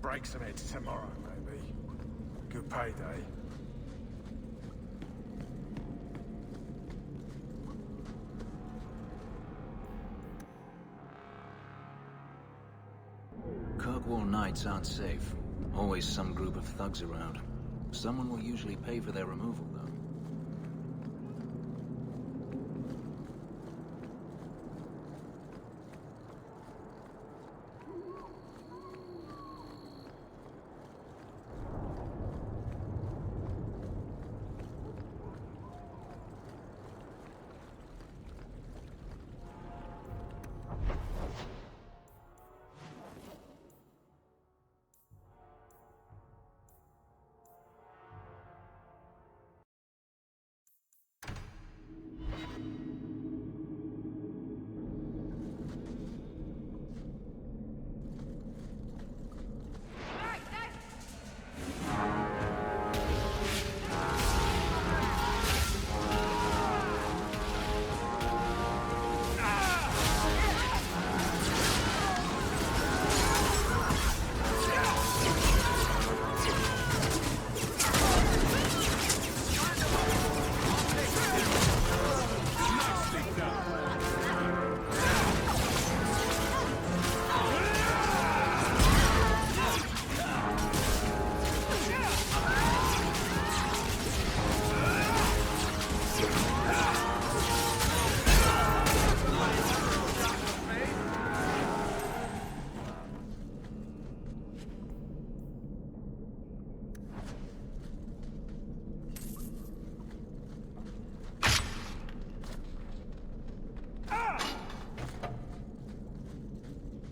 Break some heads tomorrow, maybe. Good payday. Kirkwall nights aren't safe. Always some group of thugs around. Someone will usually pay for their removal, though.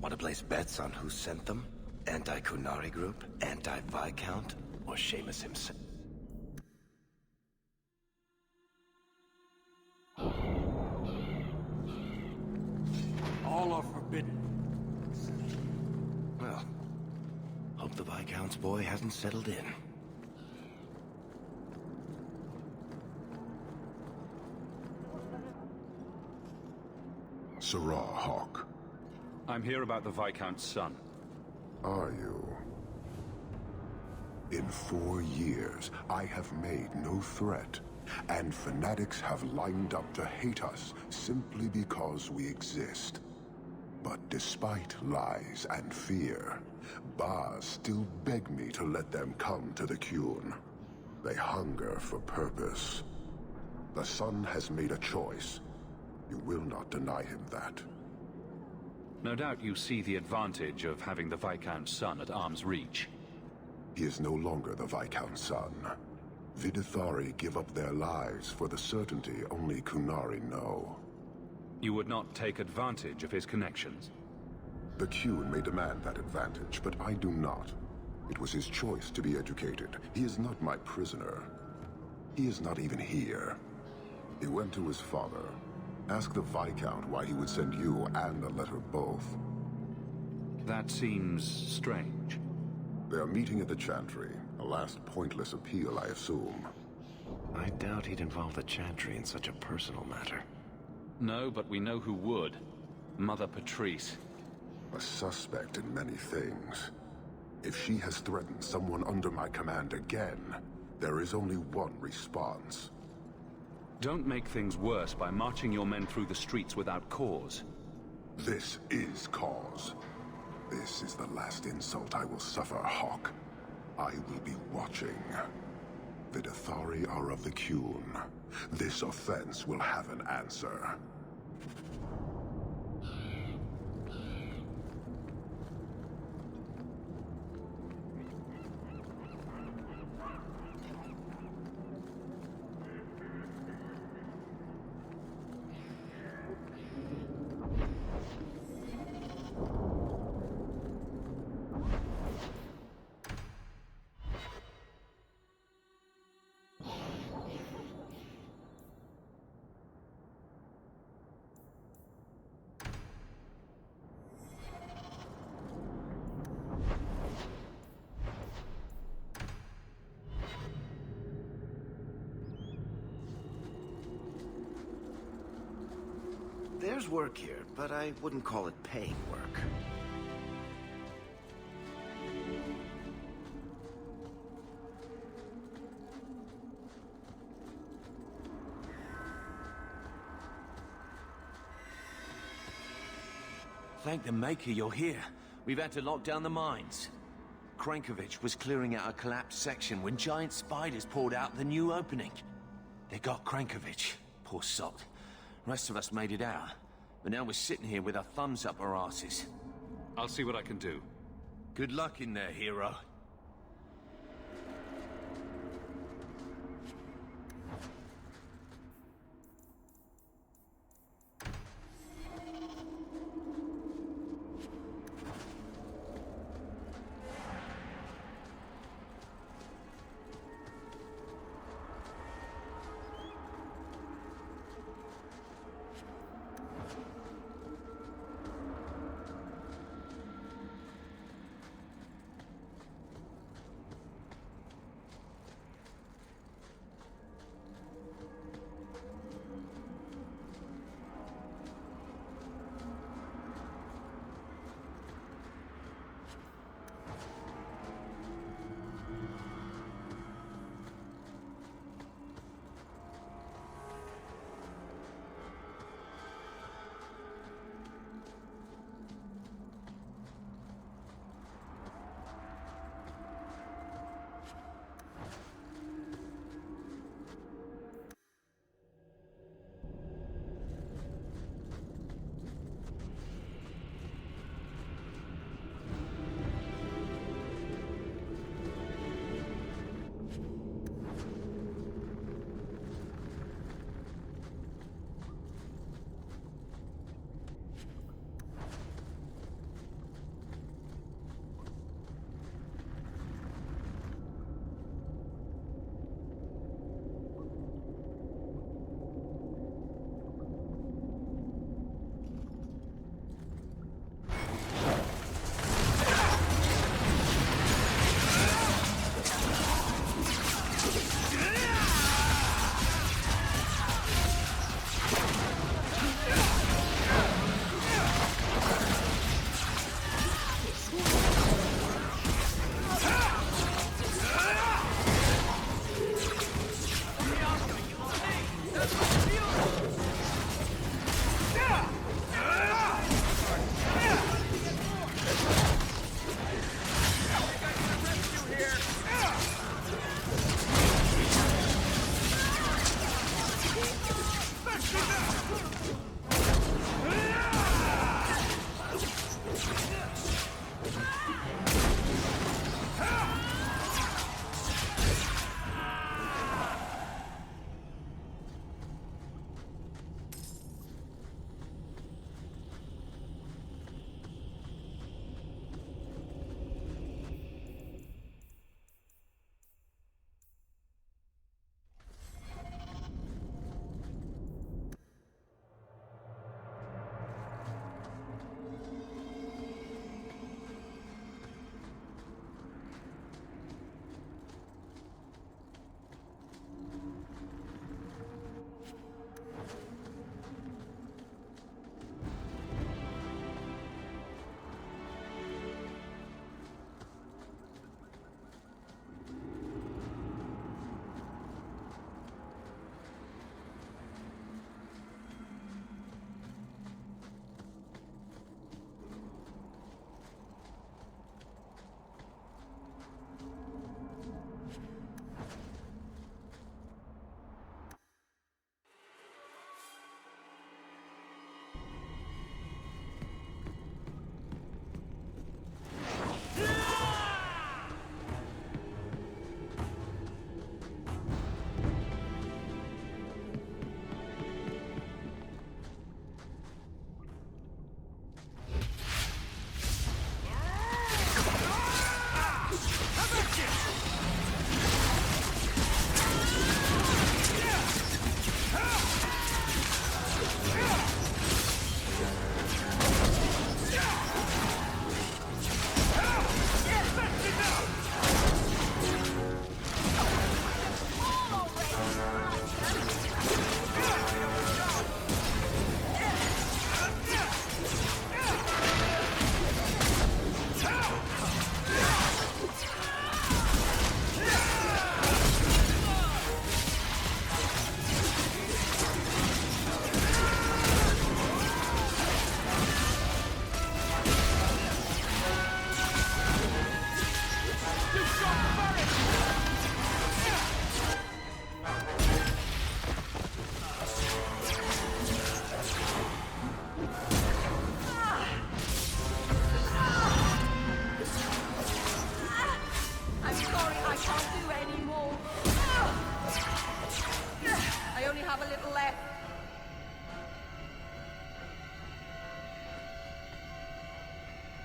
Want to place bets on who sent them? Anti-Kunari group, anti-Viscount, or Seamus himself? All are forbidden. Well, hope the Viscount's boy hasn't settled in. Sirrah Hawk. I'm here about the Viscount's son. Are you? In 4 years, I have made no threat, and fanatics have lined up to hate us simply because we exist. But despite lies and fear, Bars still beg me to let them come to the Qun. They hunger for purpose. The son has made a choice. You will not deny him that. No doubt you see the advantage of having the Viscount's son at arm's reach. He is no longer the Viscount's son. Vidithari give up their lives for the certainty only Kunari know. You would not take advantage of his connections? The Qun may demand that advantage, but I do not. It was his choice to be educated. He is not my prisoner. He is not even here. He went to his father. Ask the Viscount why he would send you and a letter both. That seems strange. They are meeting at the Chantry. A last pointless appeal, I assume. I doubt he'd involve the Chantry in such a personal matter. No, but we know who would. Mother Patrice. A suspect in many things. If she has threatened someone under my command again, there is only one response. Don't make things worse by marching your men through the streets without cause. This is cause. This is the last insult I will suffer, Hawk. I will be watching. The Dathari are of the Qun. This offense will have an answer. There's work here, but I wouldn't call it paying work. Thank the Maker you're here. We've had to lock down the mines. Krankovich was clearing out a collapsed section when giant spiders poured out the new opening. They got Krankovich. Poor sod. Rest of us made it out. But now we're sitting here with our thumbs up our asses. I'll see what I can do. Good luck in there, hero.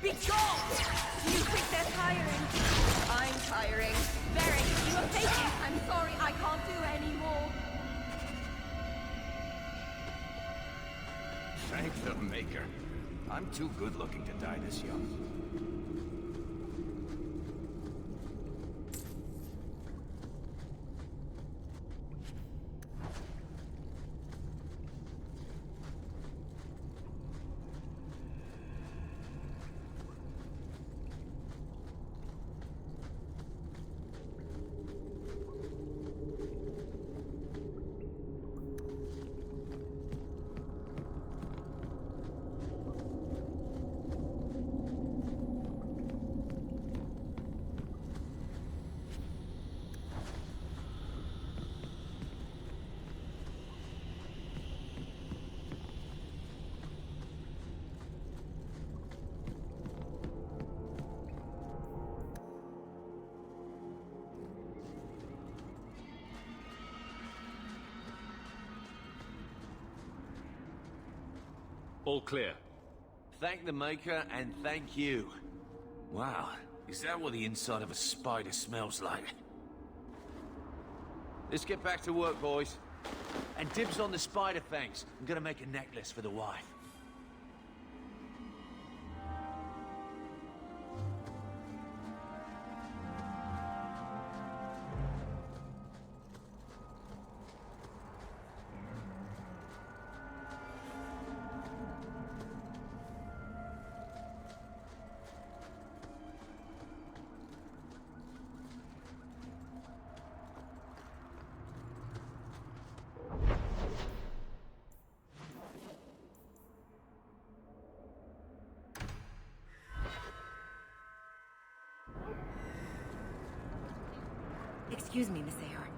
Be gone! You think they're tiring? I'm tiring. Very. You are faking. I'm sorry, I can't do any more. Thank the Maker. I'm too good looking to die this young. All clear. Thank the Maker, and thank you. Wow, is that what the inside of a spider smells like? Let's get back to work, boys. And dibs on the spider fangs. I'm gonna make a necklace for the wife. Excuse me, Miss Ayer.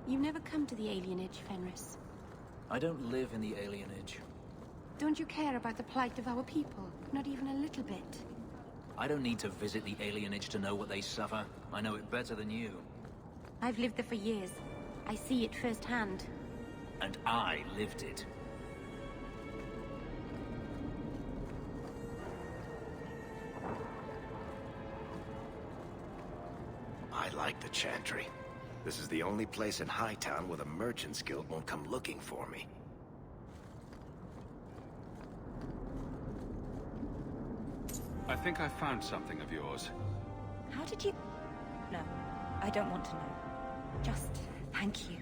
You never come to the alienage, Fenris. I don't live in the alienage. Don't you care about the plight of our people? Not even a little bit. I don't need to visit the alienage to know what they suffer. I know it better than you. I've lived there for years. I see it firsthand. And I lived it. I like the Chantry. This is the only place in Hightown where the Merchants Guild won't come looking for me. I think I found something of yours. How did you... No, I don't want to know. Just thank you.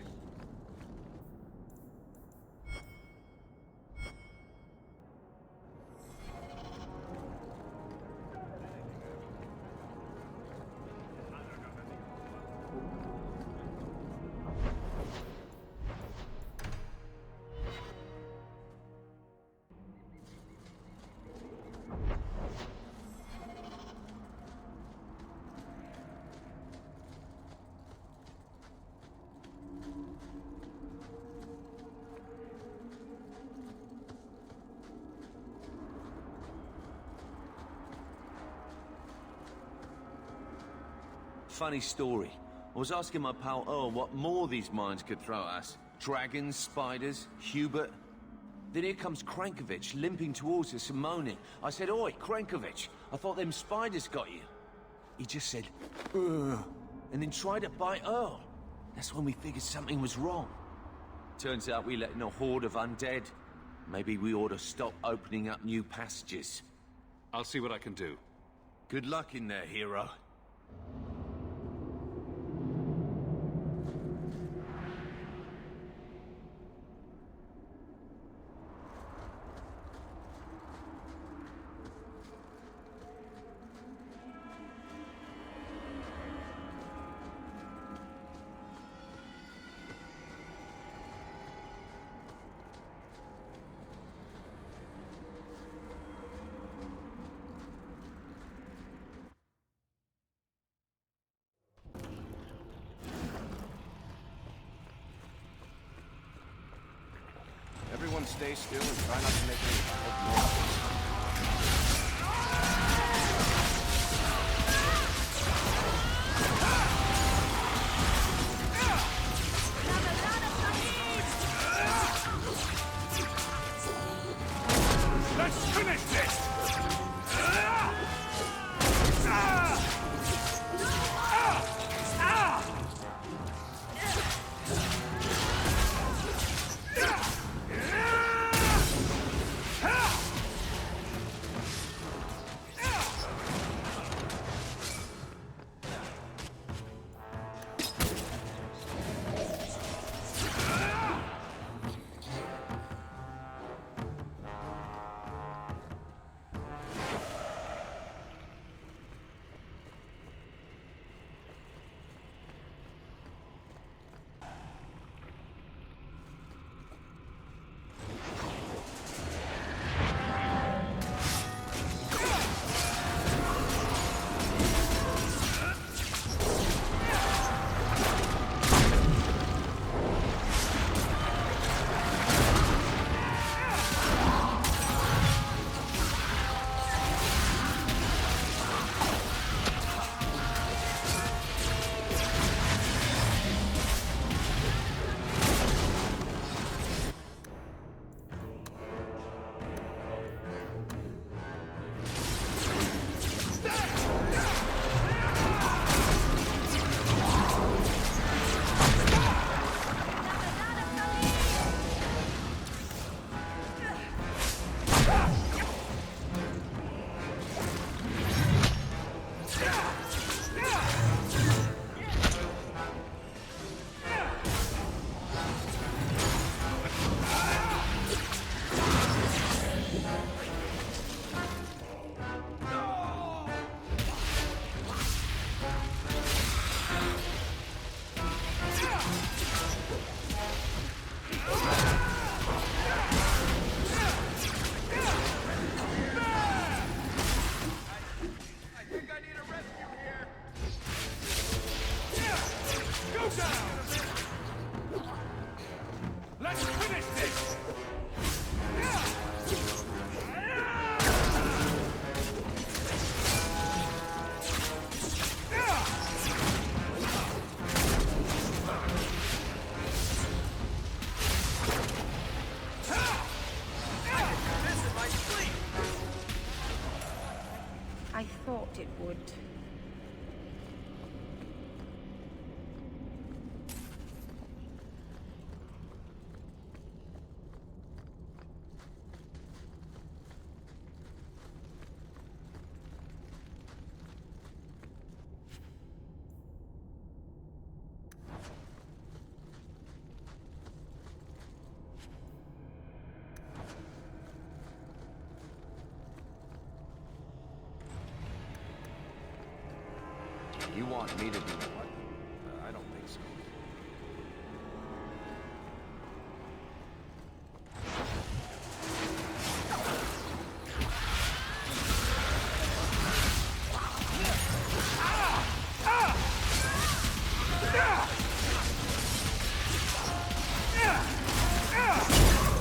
Funny story. I was asking my pal Earl what more these mines could throw at us. Dragons, spiders, Hubert. Then here comes Krankovich limping towards us and moaning. I said, "Oi, Krankovich, I thought them spiders got you." He just said, "Ugh," and then tried to bite Earl. That's when we figured something was wrong. Turns out we let in a horde of undead. Maybe we ought to stop opening up new passages. I'll see what I can do. Good luck in there, hero. Everyone stay still and try not to make any loud noise. Let's finish this! I thought it would. You want me to do what? I don't think so.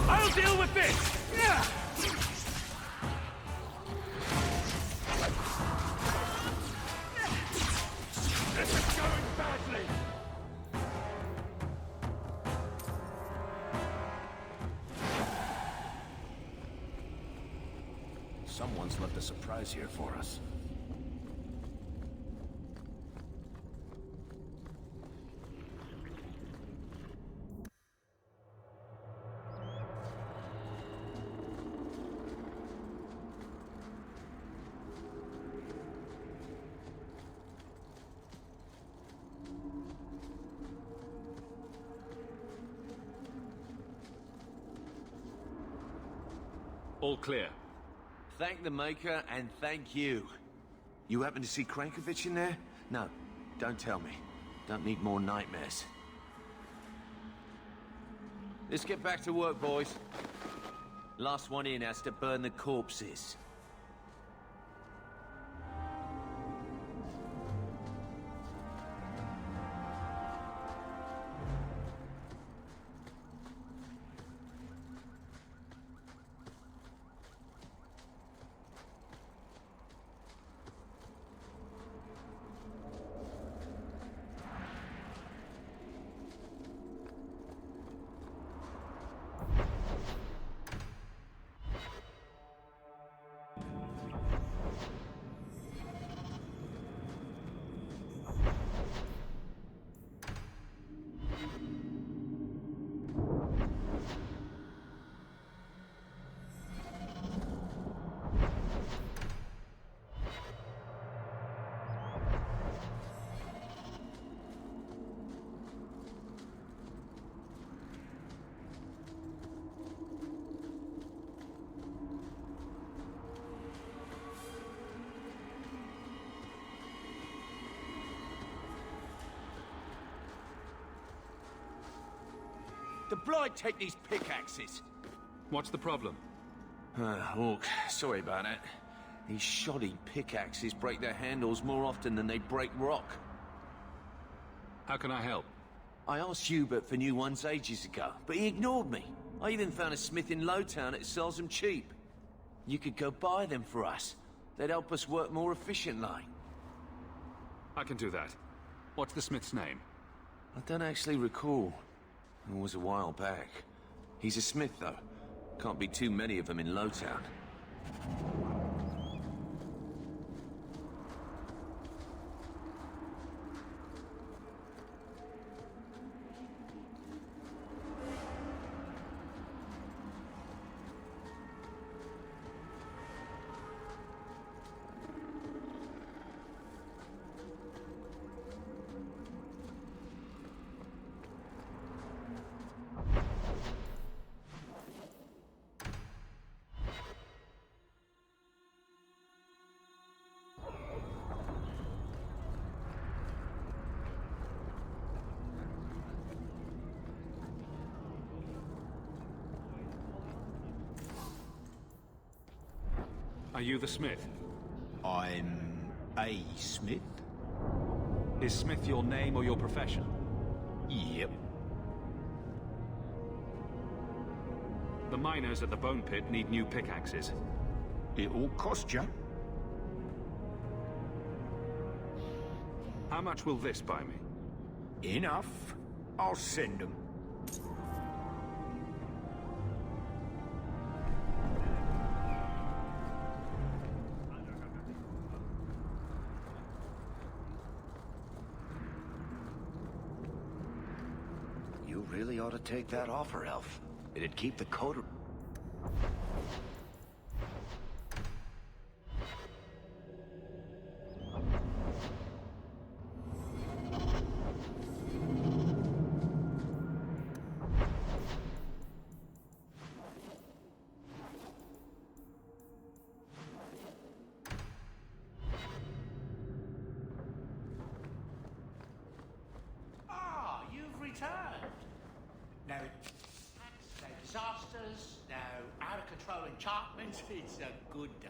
I'll deal with this! This is going badly! Someone's left a surprise here for us. All clear. Thank the Maker, and thank you. You happen to see Krankovich in there? No, don't tell me. Don't need more nightmares. Let's get back to work, boys. Last one in has to burn the corpses. the blight take these pickaxes? What's the problem? Look, sorry about that. These shoddy pickaxes break their handles more often than they break rock. How can I help? I asked Hubert for new ones ages ago, but he ignored me. I even found a smith in Lowtown that sells them cheap. You could go buy them for us. They'd help us work more efficiently. I can do that. What's the smith's name? I don't actually recall. It was a while back. He's a smith, though. Can't be too many of them in Lowtown. Are you the smith? I'm a smith? Is smith your name or your profession? Yep. The miners at the bone pit need new pickaxes. It'll cost you. How much will this buy me? Enough. I'll send them. You really ought to take that offer, Elf. It'd keep the coder... Ah, you've returned. No attacks, no disasters, no out-of-control enchantments. It's a good day.